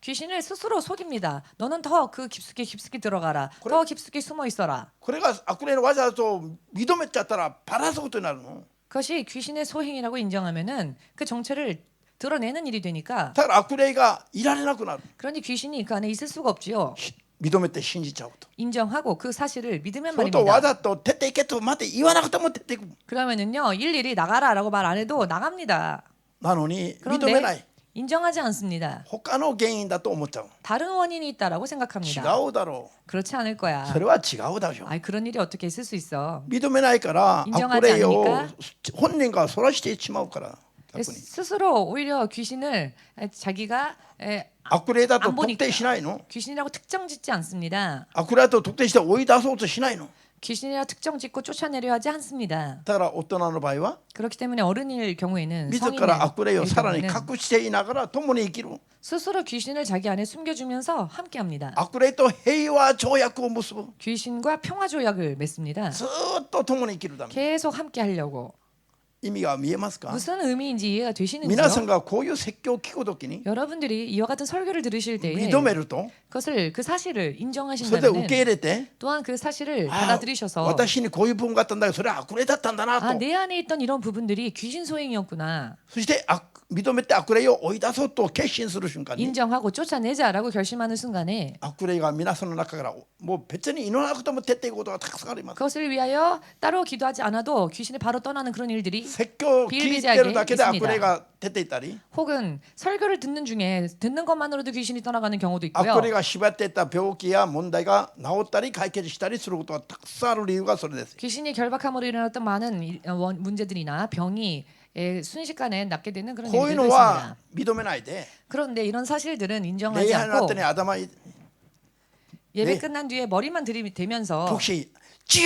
귀신을 스스로 속입니다. 너는 더 그 깊숙이 들어가라. 더 깊숙이 숨어 있어라. これが悪霊の技だと認めちゃったらバラすことになるの。 그것이 귀신의 소행이라고 인정하면은 그 정체를 드러내는 일이 되니까 だから悪霊がいられなくなる。 그러니 귀신이 그 안에 있을 수가 없지요. 認めて信じちゃうと。 인정하고 그 사실을 믿으면 それと 말입니다. わざと出ていけとまで言わなくても出ていく。 그러면은요 일일이 나가라라고 말 안 해도 나갑니다. なのに認めない。 그런데 인정하지 않습니다. 他の原因だと思っちゃう。 다른 원인이 있다라고 違 생각합니다. うだろ 그렇지 않을 う。 거야. それは違うだろう。 아이 그런 일이 어떻게 있을 수 있어. 認めないから悪 인정하지 霊を 않으니까 本人がそらしてしまうから逆に。 스스로 오히려 귀신을 자기가 悪霊だと 안 特 보니까 定しないの。 귀신이라고 특정 짓지 않습니다. 悪霊だと特定して追い出そうとしないの。 귀신이라 특정 짓고 쫓아내려 하지 않습니다. だから大人の場合は 그렇기 때문에 어른일 경우에는 自ら悪霊を 성인의 さらに 경우에는 隠していながら共に生きる。 스스로 귀신을 자기 안에 숨겨주면서 함께합니다. 悪霊と平和条約を結ぶ。 귀신과 평화 조약을 맺습니다. ずーっと共に生きるため。 계속 함께하려고. 意味が見えますか？ 무슨 의미인지 이해가 皆さん 되시는지요? がこういう説教を聞くときに 여러분들이 이와 같은 설교를 들으실 때에 認めると 그것을 그 사실을 それで受 인정하신다면 け入れて 또한 그 사실을 あ 받아들이셔서 私にこういう部分があったんだけどそれは悪霊だったんだな 아, と 내 안에 있던 이런 부분들이 귀신 소행이었구나. そそして認めて悪霊を追い出そうと決心する瞬間に 인정하고 쫓아내자라고 결심하는 순간에 悪霊が皆さんの中からもう別に祈らなくても出ていくことがたくさんあります。 그것을 위하여 따로 기도하지 않아도 귀신이 바로 떠나는 그런 일들이 説教を聞いてるだけで悪霊が出ていたり 혹은 설교를 듣는 중에 듣는 것만으로도 귀신이 떠나가는 경우도 있고요. 悪霊が縛っていた病気や問題が治ったり解決したりすることがたくさんある理由がそれです。 귀신이 결박함으로 일어났던 많은 문제들이나 병이 순식간에 낫게 되는 그런 こういう 일들도 のは 있습니다. 認めないで 그런데 이런 사실들은 礼 인정하지 拝の 않고 後に頭 예배 네. 끝난 뒤에 머리만 들이대면서 복시 쭉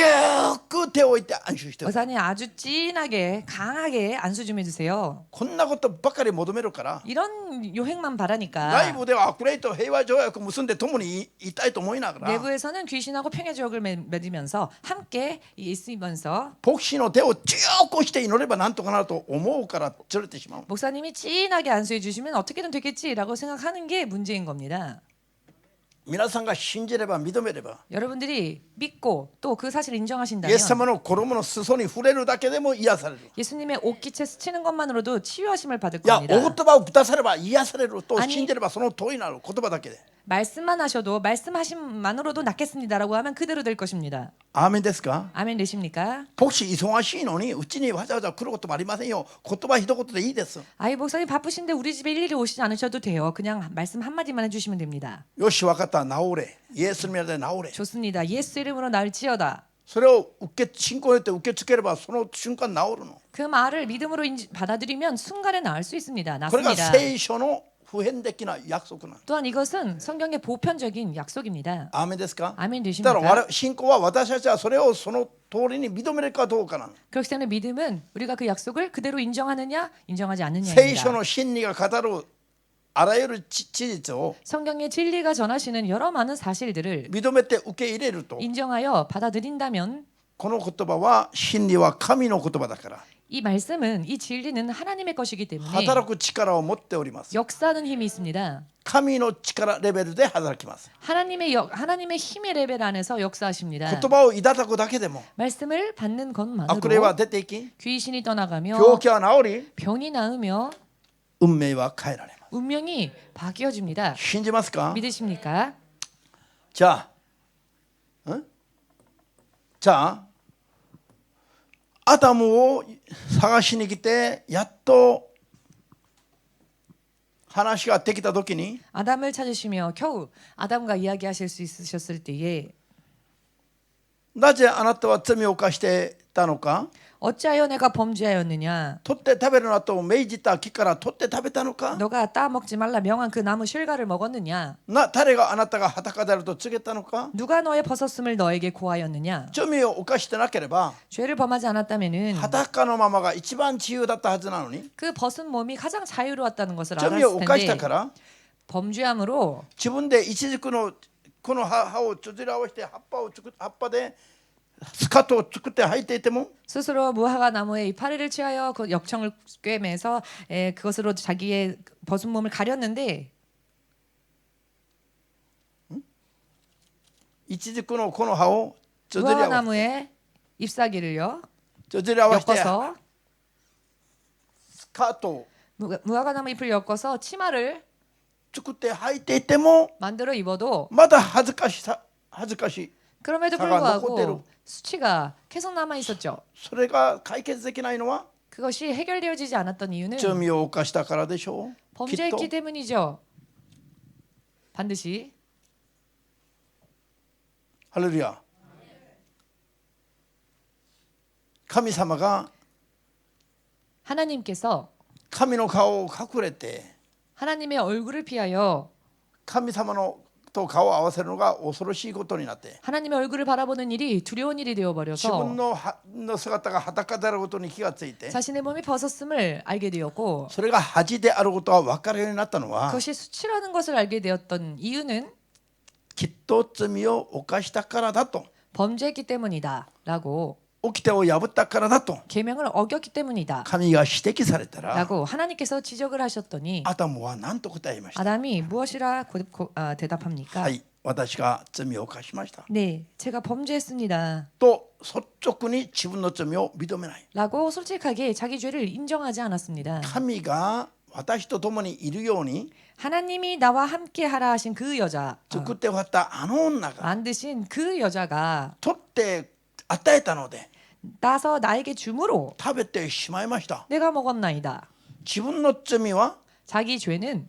끝에 오이때 안수시대. 목사님 아주 진하게 강하게 안수 좀 해주세요. こんなことばかり求めるから 이런 요행만 外 바라니까 部では悪霊と平和条約を結んで共にいたいと思いながら 내부에서는 귀신하고 평의 조약을 맺으면서 함께 있으면서 牧師の手を強くして祈ればなんとかなると思うからずれてしまう。 목사님이 진하게 안수해 주시면 어떻게든 되겠지라고 생각하는 게 문제인 겁니다. 皆さんが信じれば認めれば 여러분들이 믿고 또 그 사실을 イ 인정하신다면 エス様の衣の裾に触れるだけでも癒される。 예수님의 옷깃에 스치는 것만으로도 치유하심을 받을 いや、お 겁니다. 言葉をくだされば癒されると 아니 信じればその通りになる言葉だけで。 말씀만 하셔도 말씀하심만으로도 낫겠습니다라고 하면 그대로 될 것입니다. アーメンですか？ 아멘 되십니까? 牧師忙しいのにうちにわざわざ来ることもありませんよ。言葉一言でいいです。 아이 목사님 바쁘신데 우리 집에 일일이 오시지 않으셔도 돼요. 그냥 말씀 한마디만 해주시면 됩니다. よし分かった治れ。イエスの皆で治れ。 좋습니다. 예수 이름으로 나을지어다. それを信仰によって受け付ければその瞬間治るの。 그 말을 믿음으로 받아들이면 순간에 나을 수 있습니다. これが 낫습니다. 聖書の普遍的な約束なの。 또한 이것은 성경의 보편적인 약속입니다. アーメンですか？ 아멘 だ 되십니까? から信仰は私たちはそれをその通りに認めるかどうかなの。 그렇기 때문에 믿음은 우리가 그 약속을 그대로 인정하느냐 인정하지 聖 않느냐입니다. 書の真理が語るあらゆる事実を 성경의 진리가 전하시는 여러 많은 사실들을 認めて受け入れると 인정하여 받아들인다면 この言葉は真理は神の言葉だから 이 말씀은 이 진리는 하나님의 것이기 때문에 働く力を持っております。 역사하는 힘이 있습니다. 神の力レベルで働きます。 하나님의 힘의 레벨 안에서 역사하십니다. 言葉をいただくだけでも 말씀을 받는 悪霊は 것만으로 出ていき 귀신이 떠나가며 病気は治り 병이 나으며 運命は変えられます。 운명이 바뀌어집니다. 信じますか？ 믿으십니까? じゃあ、じゃあアダムを探しに来てやっと話ができた時に 아담을 찾으시며 겨우 아담과 이야기하실 수 있으셨을 때에 なぜあなたは罪を犯してたのか 어찌하여 내가 범죄하였느냐? 取って食べるなと命じた木から取って食べたのか 너가 따먹지 말라 명한 그 나무 실과를 먹었느냐? 誰があなたが裸であると告げたのか 누가 너의 벗었음을 너에게 고하였느냐? 罪を犯してなければ 죄를 범하지 않았다면은 裸のままが一番自由だったはずなのに 그 벗은 몸이 가장 자유로웠다는 것을 罪を 알았을 犯した 텐데 から 범죄함으로 自分でイチジクのこの葉をつづり合わせて葉っぱでスカートを作って履いていても 스스로 무화과 나무의 이파리를 취하여 그 역청을 꿰매서 그것으로 자기의 벗은 몸을 가렸는데 イチジクのこの葉をつづり 무화과 合わせて 나무의 잎사귀를요 つづり合わせて 엮어서 スカートを 무화과 나무 잎을 엮어서 치마를 作って履いていても 만들어 입어도 まだ恥ずかしい 그럼에도 사가 녹고대로. 불구하고 수치가 계속 남아 있었죠. それが解決できないのは 그것이 해결되어지지 않았던 이유는 罪を犯したからでしょう。きっと 범죄했기 때문이죠. 반드시 ハレルヤ。神様が 하나님께서 神の顔を隠れて 하나님의 얼굴을 피하여 神様のと顔を合わせるのが恐ろしいことになって 하나님의 얼굴을 바라보는 일이 두려운 일이 自 되어버려서 分の姿が裸であることに気がついて 자신의 몸이 벗었음을 알게 되었고 それが恥であることが分かるようになったのは 그것이 수치라는 것을 알게 되었던 이유는 きっと罪を犯したからだと 범죄했기 때문이다 라고 掟を破ったからだと 계명을 어겼기 때문이다 神が指摘されたら 라고 하나님께서 지적을 하셨더니 アダムは何と答えました 아담이 무엇이라 대답합니까? はい私が罪を犯しました 네, 제가 범죄했습니다. と率直に自分の罪を認めない 라고 솔직하게 자기 죄를 인정하지 않았습니다. 神が私と共にいるように 하나님이 나와 함께 하라 하신 그 여자, 作って終わったあの女が 만드신 그 여자가 取って与えたので 나서 나에게 주므로 食べてしまいました 내가 먹었나이다. 自分の罪は 자기 죄는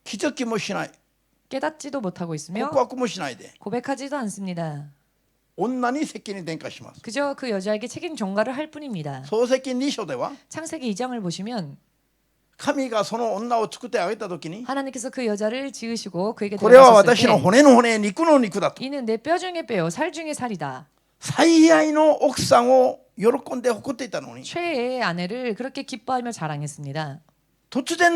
気づきもしない 깨닫지도 못하고 있으며 告白もしないで 고백하지도 않습니다. 女に責任転嫁します 그저 그 여자에게 책임 전가를 할 뿐입니다. 創世記2章では 창세기 2장을 보시면 神がその女を作ってあげた時に 하나님께서 그 여자를 지으시고 그에게 これは 들어가셨을 私の 때 骨の骨肉の肉だと 이는 내 뼈 중에 뼈요 살 중에 살이다. 最愛の奥さんを喜んで誇っていたのに 최애의 아내를 그렇게 기뻐하며 자랑했습니다. 突然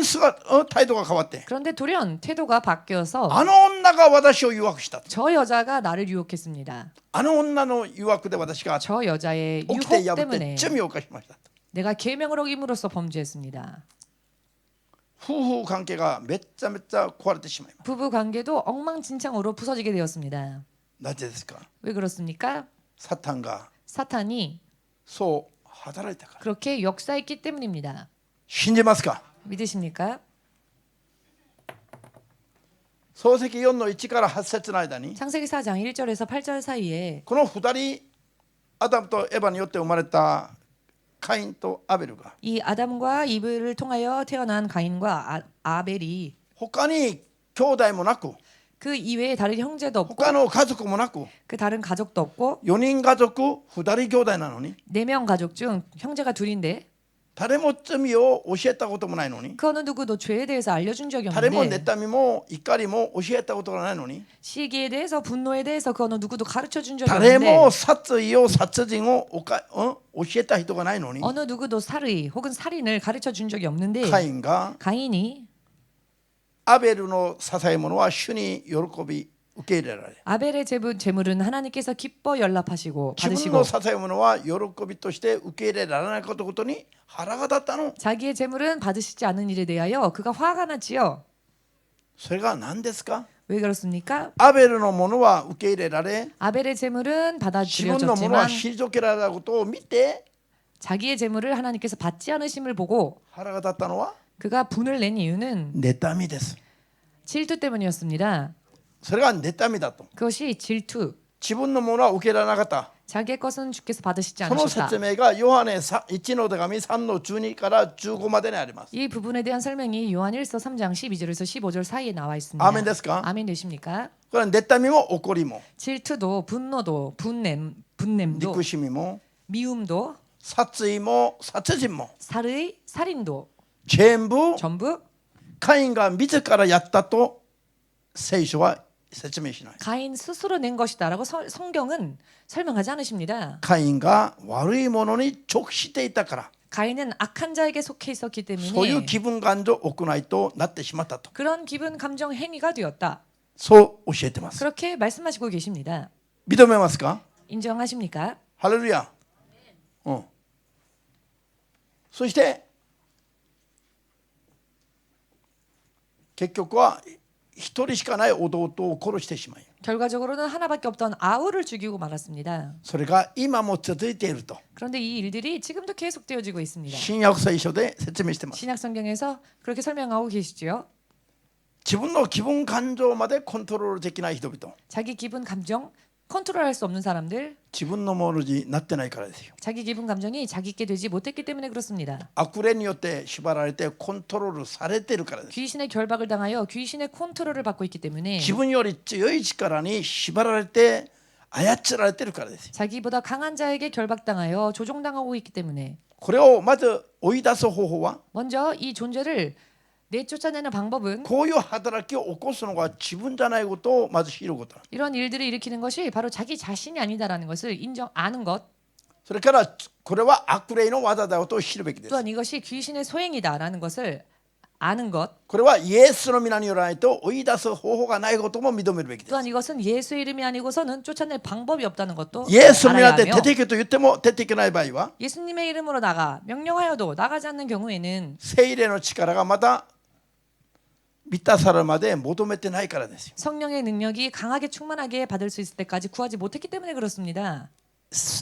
態度が変わって 그런데 돌연 태도가 바뀌어서 あの女が私を誘惑した 저 여자가 나를 유혹했습니다. あの女の誘惑で私が 저 여자의 起きて 유혹 破って 때문에 罪を犯しました 내가 계명을 어김으로써 범죄했습니다. 夫婦関係がめっちゃめちゃ壊れてしまいます 부부 관계도 엉망진창으로 부서지게 되었습니다. なぜですか 왜 그렇습니까? サタンが 사탄이 そう働いたから 그렇게 역사했기 때문입니다. 信じますか 믿으십니까? 創世記4の1から8節の間に 창세기 4장 1절에서 8절 사이에 この2人アダムとエバによって生まれたカインとアベルが 이 아담과 이브를 통하여 태어난 가인과 아벨이 他に兄弟もなく 그 이외에 다른 형제도 없고 他の家族もなく 그 다른 가족도 없고 4人家族2人兄弟なのに 4명 가족 중 형제가 둘인데 誰も罪を教えたこともないのに 그 어느 누구도 죄에 대해서 알려준 적이 誰も 없는데 妬みも怒りも教えたことがないのに 시기에 대해서 분노에 대해서 그 어느 누구도 가르쳐 준 적이 誰 없는데 も殺意を殺人を教えた人がないのに 어느 누구도 살의 혹은 살인을 가르쳐 준 적이 없는데 カインが 가인이 アベルの捧げ物は主に喜び受け入れられ 아벨의 제물은 하나님께서 기뻐 연락하시고 自分 받으시고 の捧げ物は喜びとして受け入れられないことに腹が立ったの 자기의 제물은 받으시지 않은 일에 대하여 그가 화가 났지요. それが何ですか 왜 그렇습니까? アベルのものは受け入れられ 아벨의 제물은 自分のものは 받아들여졌지만 退けられたことを見て 자기의 제물을 하나님께서 받지 않으심을 보고 腹が立ったのは 그가 분을 낸 이유는 妬みです 질투 때문이었습니다. それが妬みだと 그것이 질투. 自分のものは受け入れられなかった 자기의 것은 주께서 받으시지 その 않으셨다. 説明がヨハネ1の手紙3の12から15までにあります 이 부분에 대한 설명이 요한 1서 3장 12절에서 15절 사이에 나와 있습니다. 아멘 ですか? 아멘 되십니까? これは妬みも怒りも 질투도 분노도 분냄도 憎しみも 미움도 殺意も殺人も 살인도 全部 전부 カインが自らやったと聖書は説明しない 가인 스스로 낸 것이다라고 성경은 설명하지 않으십니다. カインが悪いものに直していたから 가인은 악한 자에게 속해 있었기 そういう 때문에 気分感情行いとなってしまったと 그런 기분 감정 행위가 되었다. そう教えてます 그렇게 말씀하시고 계십니다. 認めますか 인정하십니까? ハレルヤ、うん、そして結局は一人しかない弟を殺してしまい 결과적으로는 하나밖에 없던 아우를 죽이고 말았습니다. それが今も続いていると 그런데 이 일들이 지금도 계속되어지고 있습니다. 新約聖書で説明してます 신약 성경에서 그렇게 설명하고 계시죠. 自分の気分感情までコントロールできない人々 자기 기분 감정 컨트롤할 수 없는 사람들, 自分のものになってないからですよ 자기 기분 감정이 자기께 되지 못했기 때문에 그렇습니다. 悪霊によって縛られてコントロールされているからです 귀신의 결박을 당하여 귀신의 컨트롤을 받고 있기 때문에 自分より強い力に縛られて操られているからですよ 자기보다 강한 자에게 결박당하여 조종당하고 있기 때문에 これをまず追い出す方法は 먼저 이 존재를 내쫓아내는 방법은 こういう働きを起こすのが自分じゃないことをまず知ること 이런 일들을 일으키는 것이 바로 자기 자신이 아니다라는 것을 아는 것 それからこれは悪霊の技だと知るべきです 또한 이것이 귀신의 소행이다라는 것을 아는 것 これはイエスの皆によらないと追い出す方法がないことも認めるべきです 또한 이것은 예수의 이름이 아니고서는 쫓아낼 방법이 없다는 것도 イエスの皆 알아야 で 하며 出ていけと言っても出ていけない場合は 예수님의 이름으로 나가 명령하여도 나가지 않는 경우에는 聖霊の力がまた満たされるまで求めてないからですよ 성령의 능력이 강하게 충만하게 받을 수 있을 때까지 구하지 못했기 때문에 그렇습니다.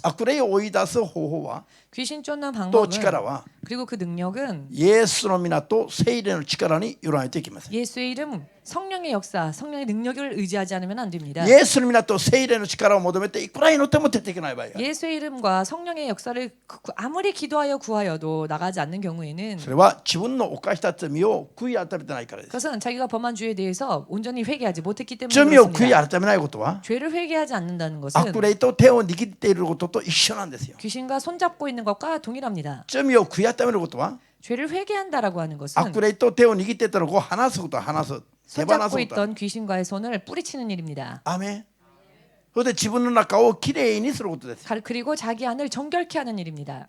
悪霊を追い出す方法は 귀신 쫓는 と 방법은 力は 그리고 그 능력은 イエスの皆と聖霊の力によらないといけません 예수의 이름, 성령의 역사, 성령의 능력을 의지하지 않으면 안 됩니다. イエスの皆と聖霊の力を求めていくら祈っても出ていけない場合が 예수의 이름과 성령의 역사를 아무리 기도하여 구하여도 나가지 않는 경우에는 それは自分の犯した罪を悔い改めてないからです 그것은 자기가 범한 죄에 대해서 온전히 회개하지 못했기 때문에 罪を悔い 그렇습니다. 改めないことは 죄를 회개하지 않는다는 것은 悪霊と手を握っていることと一緒なんですよ 귀신과 손잡고 있는 것과 동일합니다. 罪を悔い改めることは 죄를 회개한다라고 하는 것은 悪霊と手を握ってたらこう離すこと離す手放す 손잡고 こと 있던 귀신과의 손을 뿌리치는 일입니다. アーメン。それで自分の中をきれいにすることです。 그리고 자기 안을 정결케 하는 일입니다.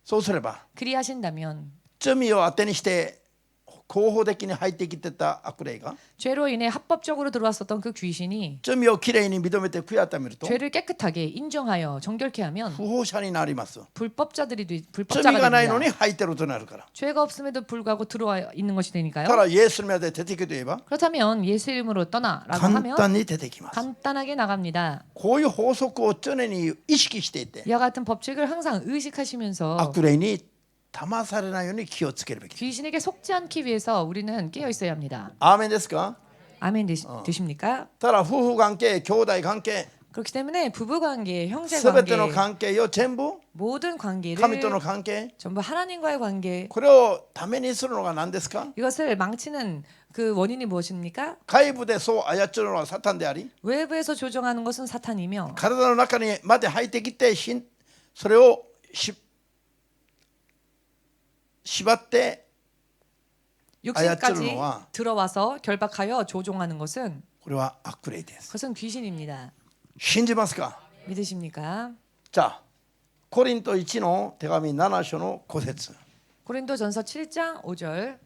そうすれば 그리하신다면 罪を当てにして合法的に入ってきてた悪霊が 죄로 인해 합법적으로 들어왔었던 그 귀신이 罪をきれいに認めて悔やためると 죄를 깨끗하게 인정하여 정결케 하면 不法者になります。 불법자가 罪がないの 됩니다. に入ってるとなるから。 죄가 없음에도 불구하고 들어와 있는 것이 た 되니까요. だイエスの名で出ていくと言えば 그렇다면 예수 이름으로 떠나라고 簡 하면 単に出てきます。 간단하게 나갑니다. こういう法則を常に意識していて 이와 같은 법칙을 항상 의식하시면서 悪霊に騙されないように気をつけるべき。 귀신에게 속지 않기 위해서 우리는 깨어 있어야 합니다. アーメンですか。 아멘 되십니까? ただ夫婦関係、兄弟関係、 그렇기 때문에 부부 관계, 형제 すべて 관계, の関係を全部 모든 관계를 神との関係、 전부 하나님과의 관계 これをためにするのが何ですか。 이것을 망치는 그 원인이 무엇입니까? 外部でそう操るのはサタンであり、 외부에서 조종하는 것은 사탄이며 体の中にまで入ってきてそれを縛って 육신까지 들어와서 결박하여 조종하는 것은 これは悪霊です。 그것은 귀신입니다. 信じますか。 믿으십니까? じゃあコリント1の手紙7章の5節 고린도전서 7장 5절.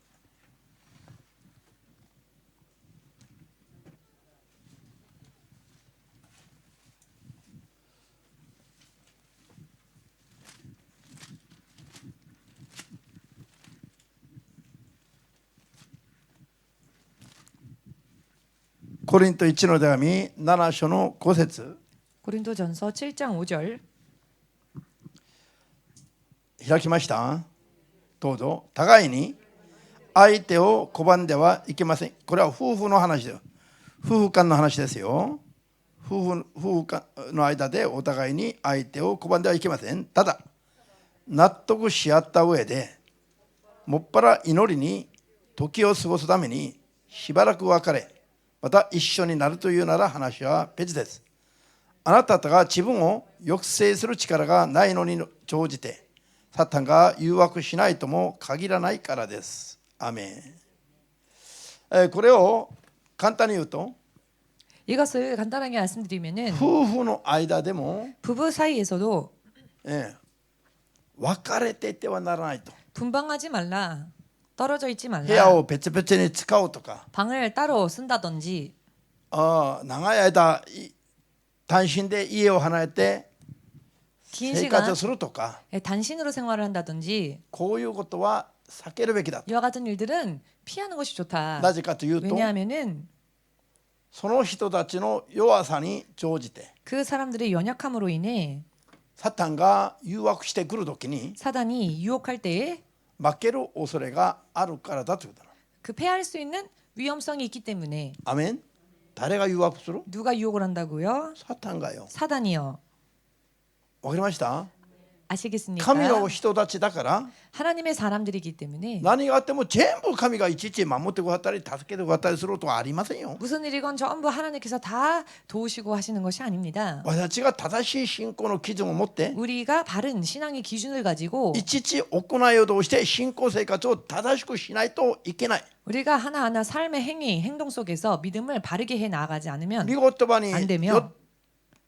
コリント1の手紙7章の5節 고린도전서 7장 5절. 開きました。どうぞ。互いに相手を拒んではいけません。これは夫婦の話です。夫婦間の話ですよ。夫婦間の間でお互いに相手を拒んではいけません。ただ納得し合った上でもっぱら祈りに時を過ごすためにしばらく別れまた一緒になるというなら話は別です。あなた方が自分を抑制する力がないのに乗じてサタンが誘惑しないとも限らないからです。アメン。これを簡単に言うと 이것을 간단하게 말씀드리면은 夫婦の間でも 부부 사이에서도 別れていてはならないと。 분방하지 말라. 떨어져 있지 部屋 말라. を別々に使うとか 방을 따로 쓴다든지 長い間単身で家を離れて 긴 生活 시간 をするとか 단신으로 생활을 한다든지 こういうことは避けるべきだ。 이와 같은 일들은 피하는 것이 좋다. なぜかというと 왜냐하면은 その人たちの弱さに乗じて 그 사람들의 연약함으로 인해 サタンが誘惑してくるときに 사단이 유혹할 때에 負ける恐れがあるからだということだ。 그 패할 수 있는 위험성이 있기 때문에 アメン。誰が誘惑する？ 누가 유혹을 한다고요? サタンがよ。 사단이요. わかりました？ 아시겠습니까? 神の人たちだから 하나님의 사람들이기 때문에 何があっても全部神がいちいち守ってくださったり助けてくださったりすることはありませんよ。 무슨 일이건 전부 하나님께서 다 도우시고 하시는 것이 아닙니다. 私たちが正しい信仰の基準を持って 우리가 바른 신앙의 기준을 가지고 いちいち行いを通して信仰生活を正しくしないといけない。 우리가 하나하나 삶의 행동 속에서 믿음을 바르게 해 나가지 않으면 御言葉に 안 よ 되며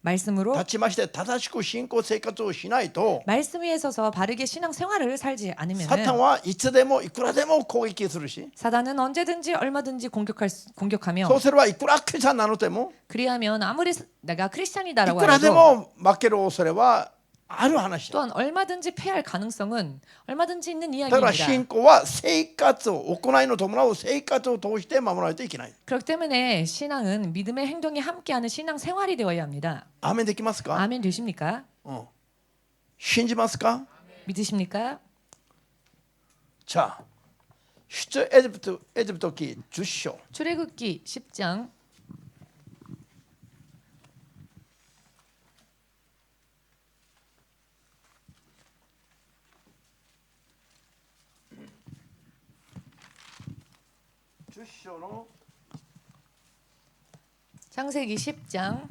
말씀으로 立ちまして正しく信仰生活をしないと 말씀 위에 서서 바르게 신앙 생활을 살지 サタン 않으면 はいつでもいくらでも攻撃するし 사단은 언제든지 얼마든지 공격하며 そうすればいくらクリスチャンなのでも 그리하면 아무리 내가 い 크리스찬이다라고 くらで 해도 も負ける恐れはある話だ。 또한 얼마든지 패할 가능성은 얼마든지 있는 だから 이야기입니다. 信仰は生活を行いの伴う生活を通して守らないといけない。 그렇기 때문에 신앙은 믿음의 행동이 함께하는 신앙 생활이 되어야 합니다. アーメンできますか？ 아멘 되십니까? 信じますか？ 믿으십니까? じゃあ出エジプト記10章 출애굽기 10장 10章の 창세기 10장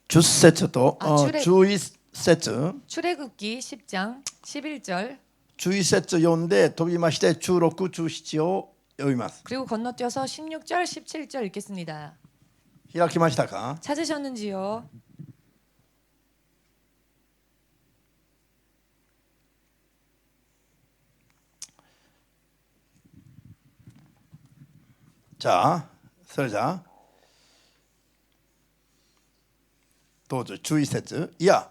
10節とあ11節 출애굽기 10장 11절 11節読んで飛びまして16、17を読みます。 그리고 건너뛰어서 16절, 17절 읽겠습니다. 開きましたか？ 찾으셨는지요? 자, それじゃどうぞ11節。いや、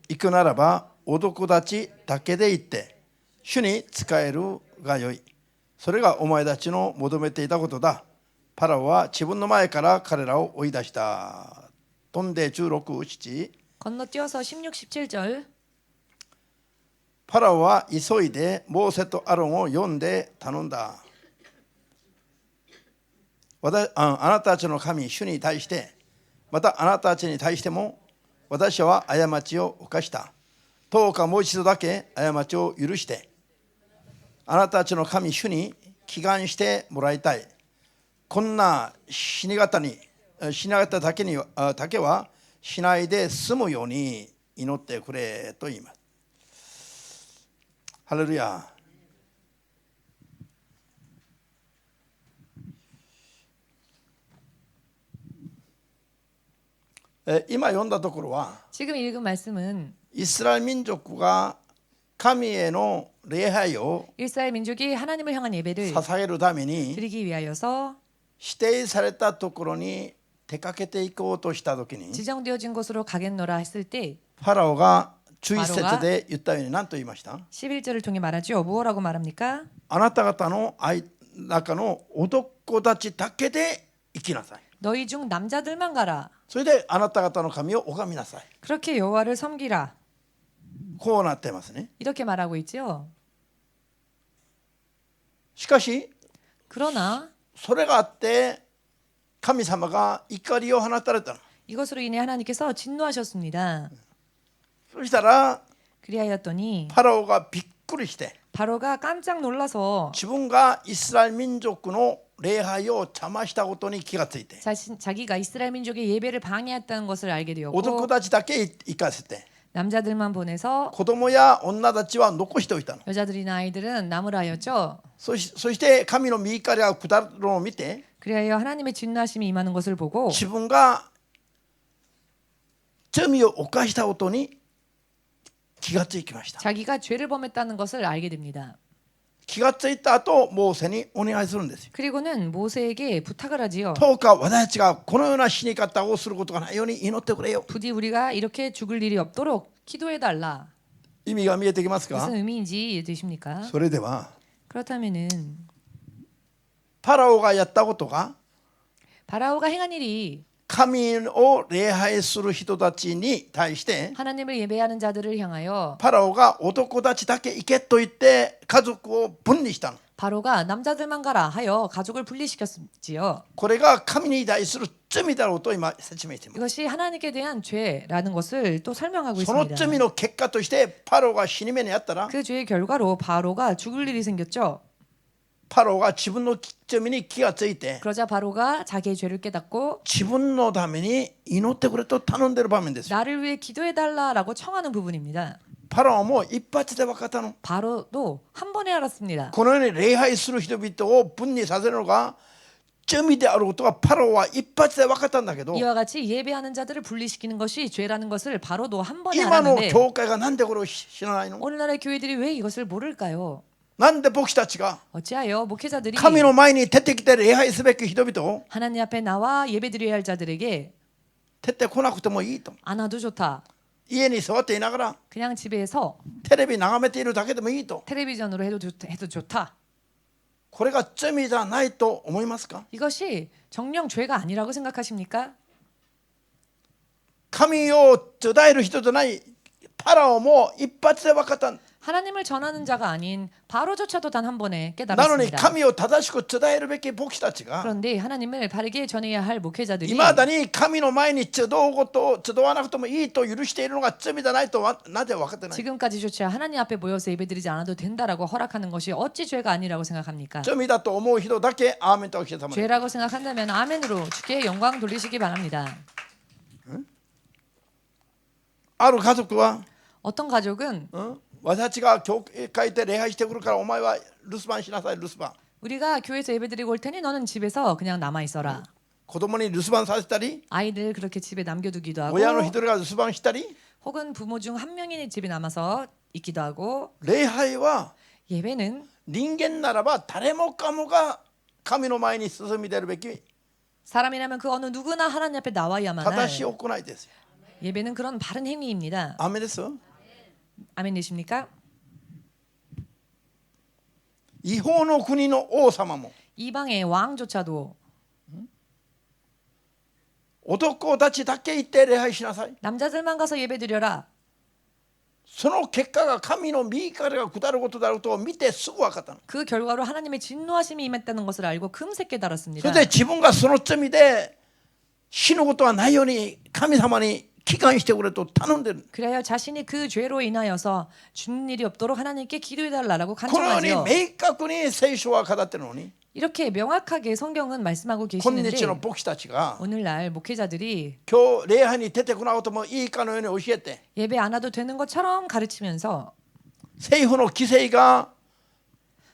行くならば男たちだけで行って主に仕えるがよい。それがお前たちの求めていたことだ。パラオは自分の前から彼らを追い出した。飛んで16、7。 건너뛰어서 16, 17절. パラオは急いでモーセとアロンを呼んで頼んだ。あなたたちの神主に対して、またあなたたちに対しても私は過ちを犯した。どうかもう一度だけ過ちを許してあなたたちの神主に祈願してもらいたい。こんな死に方だけはしないで済むように祈ってくれと言います。ハレルヤ。今読んだところは 지금 읽은 말씀은 イスラエル民族が神への礼拝を 이스라엘 민족이 하나님을 향한 예배를 捧げるために 드리기 위하여서 指定されたところに出かけていこうとしたときに 지정되어진 곳으로 가겠노라 했을 때 ファラオが11節で言ったように何と言いました？ 11절을 통해 말하죠. 무엇라고 말합니까? あなた方の中の男たちだけで行きなさい。 너희 중 남자들만 가라. それであなた方の神を拝みなさい。 그렇게 여호와를 섬기라. こうなってますね。 이렇게 말하고 있죠. しかし 그러나 それがあって神様が怒りを放たれたの。 이것으로 인해 하나님께서 진노하셨습니다. そしたら 그리하였더니 パラオがびっくりして 바로가 깜짝 놀라서 自分がイスラエル民族の礼拝を邪魔したことに気がついて 자기가 이스라엘 민족의 예배를 방해했다는 것을 알게 되었고 男たちだけ行かせて 남자들만 보내서 子供や女たちは残しておいたの。 여자들이나 아이들은 나무라 하였죠. そして神の御怒りが下るのを見て 그리하여 하나님의 진노하심이 임하는 것을 보고 自分が罪を犯したことに気がつきました。 자기가 죄를 범했다는 것을 알게 됩니다. 気がついた後モーセにお願いするんですよ。 그리고는 모세에게 부탁을 하지요. どうか私たちがこのような死に方をすることがないように祈ってくれよ。 부디 우리가 이렇게 죽을 일이 없도록 기도해달라. 意味が見えてきますか？ 무슨 의미인지 이해되십니까? それでは 그렇다면은 パラオがやったことが 바라오가 행한 일이 神を礼拝する人たちに対して 하나님을 예배하는 자들을 향하여 パラオが男たちだけ行けと言って家族を分離したの。 바로가 남자들만 가라 하여 가족을 분리시켰지요. これが神に対する罪だろうと今説明しています。 이것이 하나님께 대한 죄라는 것을 또 설명하고 その 있습니다. 罪の結果としてパラオが死に目にあったら 그 죄의 결과로 바로가 죽을 일이 생겼죠. パラオが自分の罪に気がついて 그러자 바로가 자기의 죄를 깨닫고 自分のために祈ってくれと頼んでる場面ですよ。 나를 위해 기도해달라라고 청하는 부분입니다. パラオも一発で分かったの。 바로도 한 번에 알았습니다. このように礼拝する人々を分離させるのが罪であることはパラオは一発で分かったんだけど 이와 같이 예배하는 자들을 분리시키는 것이 죄라는 것을 바로도 한 번에 今の 알았는데 教会がなんでこれを知らないの？ 오늘날의 교회들이 왜 이것을 모를까요? なんで牧師たちが 어찌하여 목회자들이 神の前に出てきて礼拝すべき人々を 하나님 앞에 나와 예배드려야 할 자들에게 出てこなくてもいいと。 안 와도 좋다. 家に座っていながら 그냥 집에서 テレビ眺めているだけでもいいと。 텔레비전으로 해도 좋다. これが罪じゃないと思いますか？ 이것이 정령 죄가 아니라고 생각하십니까? 神を伝える人じゃないパラオも一発で分かった。 하나님을 전하는 자가 아닌 바로조차도 단 한 번에 なのに 깨달았습니다. 神を正しく伝えるべき牧師たちが 그런데 하나님을 바르게 전해야 할 목회자들이 いまだに神の前に集うことを集わなくてもいいと許しているのが罪じゃないとはなぜ分かってない？ 지금까지조차 하나님 앞에 모여서 예배드리지 않아도 된다라고 허락하는 것이 어찌 죄가 아니라고 생각합니까? 罪だと思う人だけアーメンとおっしゃったまで。 죄라고 생각한다면 아멘으로 주께 영광 돌리시기 바랍니다. ある家族は 어떤 가족은 私たちが教会で礼拝してくるからお前は留守番しなさい。留守番。 우리가 교회에서 예배드리고 올 테니 너는 집에서 그냥 남아 있어라. 子供に留守番させたり 아이들 그렇게 집에 남겨두기도 하고 親の一人が留守番したり 혹은 부모 중 한 명이 집에 남아서 있기도 하고 礼拝は 예배는 人間ならば誰もかもが神の前に進み出るべき 사람이라면 그 어느 누구나 하나님 앞에 나와야만 할 正しい行いですよ。 예배는 그런 바른 행위입니다. アメです。 아멘 되십니까? 違法の国の王様も 이방의 왕조차도 男たちだけ行って礼拝しなさい。 남자들만 가서 예배드려라. その結果が神の御怒りが下ることであることを見てすぐ分かったの。 그 결과로 하나님의 진노하심이 임했다는 것을 알고 금세 それ 깨달았습니다. で自分がその罪で死ぬことはないように神様に祈願してくれと頼んでる。 그래야 자신이 그 죄로 인하여서 죽는 일이 없도록 하나님께 기도해달라고 このように 간청하지요. 明確に聖書は語ってるのに 이렇게 명확하게 성경은 말씀하고 今 계시는데 日の牧師たちが 오늘날 목회자들이 今日礼拝に出てこなくてもいいかのように教えて 예배 안 와도 되는 것처럼 가르치면서 政府の規制が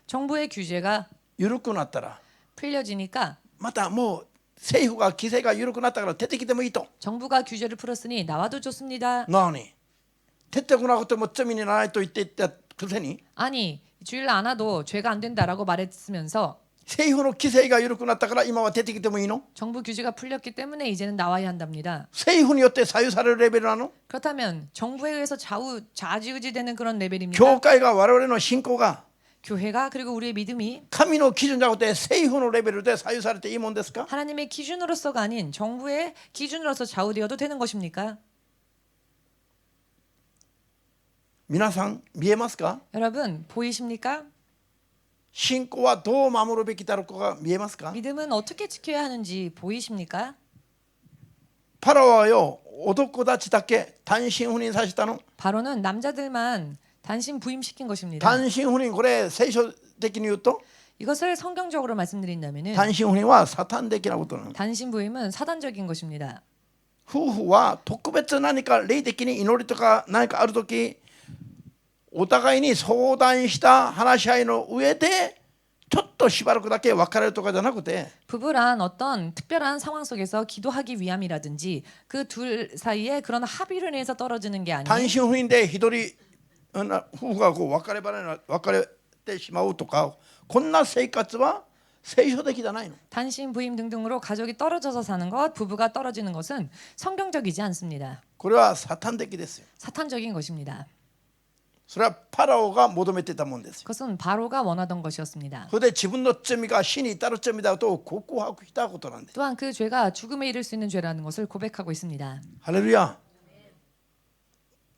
정부의 규제가 緩くなったら 풀려지니까 またもう政府が規制が緩くなったから出てきてもいいと 정부가 규제를 풀었으니 나와도 좋습니다. なのに出てこなくても罪にならないと言っていったくせに 아니 주일 안 와도 죄가 안 된다라고 말했으면서 政府の規制が緩くなったから今は出てきてもいいの 정부 규제가 풀렸기 때문에 이제는 나와야 한답니다. 政府によって左右されるレベルなの 그렇다면 정부에 의해서 좌지우지되는 그런 레벨입니까? 教会が我々の信仰が 교회가 그리고 우리의 믿음이 神の基準じゃなくて政府のレベルで左右されていいもんですか 하나님의 기준으로서가 아닌 정부의 기준으로서 좌우되어도 되는 것입니까? 皆さん見えますか 여러분 보이십니까? 信仰はどう守るべきだろうかが見えますか 믿음은 어떻게 지켜야 하는지 보이십니까? パラオはよ男たちだけ単身赴任させたの 바로는 남자들만 단신 부임시킨 것입니다. 単身赴任これ聖書的に言うと 이것을 성경적으로 말씀드린다면은 単身赴任はサタン的なことなの 단신 부임은 사단적인 것입니다. 夫婦は特別何か霊的に祈りとか何かあるときお互いに相談した話し合いの上でちょっとしばらくだけ別れるとかじゃなくて 부부란 어떤 특별한 상황 속에서 기도하기 위함이라든지 그 둘 사이에 그런 합의를 인해서 떨어지는 게 単 아니에요. 身赴任で一人夫婦がこう別れてしまうとかこんな生活は聖書的じゃないの 단신 부임 등등으로 가족이 떨어져서 사는 것, 부부가 떨어지는 것은 성경적이지 않습니다. これはサタン的ですよ 사탄적인 것입니다. それはパラオが求めてたもんですよ 그것은 바로가 원하던 것이었습니다. それで自分の罪が死に至る罪だと告白したことなんです 또한 그 죄가 죽음에 이를 수 있는 죄라는 것을 고백하고 있습니다. ハレルヤ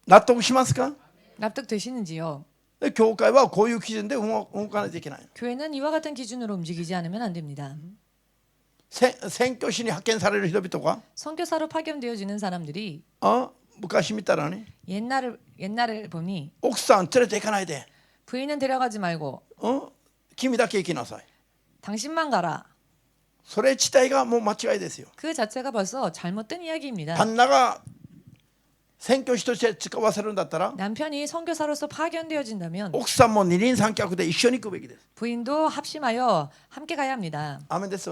納得しますか 납득되시는지요? で教会はこういう基準で動かないといけない 교회는 이와 같은 기준으로 움직이지 않으면 안 됩니다. 宣教師に派遣される人々が 선교사로 파견되어지는 사람들이 昔見たらね 옛날을 보니 奥さん連れて行かないで 부인은 데려가지 말고 君だけ行きなさい 당신만 가라. それ自体がもう間違いですよ 그 자체가 벌써 잘못된 이야기입니다. 旦那が宣教師として使わせるんだったら 남편이 선교사로서 파견되어진다면 奥さんも二人三脚で一緒に行くべきです 부인도 합심하여 함께 가야 합니다. アメンです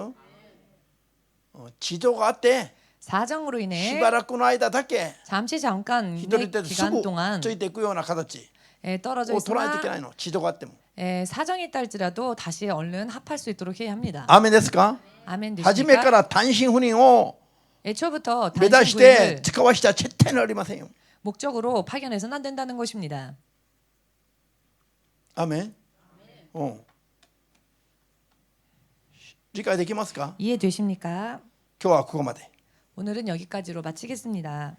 地上があって 사정으로 し 인해 ばらくの間だけ 잠시 잠깐 一人 의 です 기간 ぐ 동안 ついていくような形 떨어져 を捉えていけ 있으나 ないの地上があっても 사정이 있다 할지라도 다시 얼른 합할 수 있도록 해야 합니다. アメンですか 아멘 初めか 되십니까? ら単身赴任を 애초부터 目指し 단신 て 부인을 使わしては絶対にありませんよ 목적으로 파견해서는 안 된다는 것입니다. アメン理解できますか 이해되십니까? 今日はここまで 오늘은 여기까지로 마치겠습니다.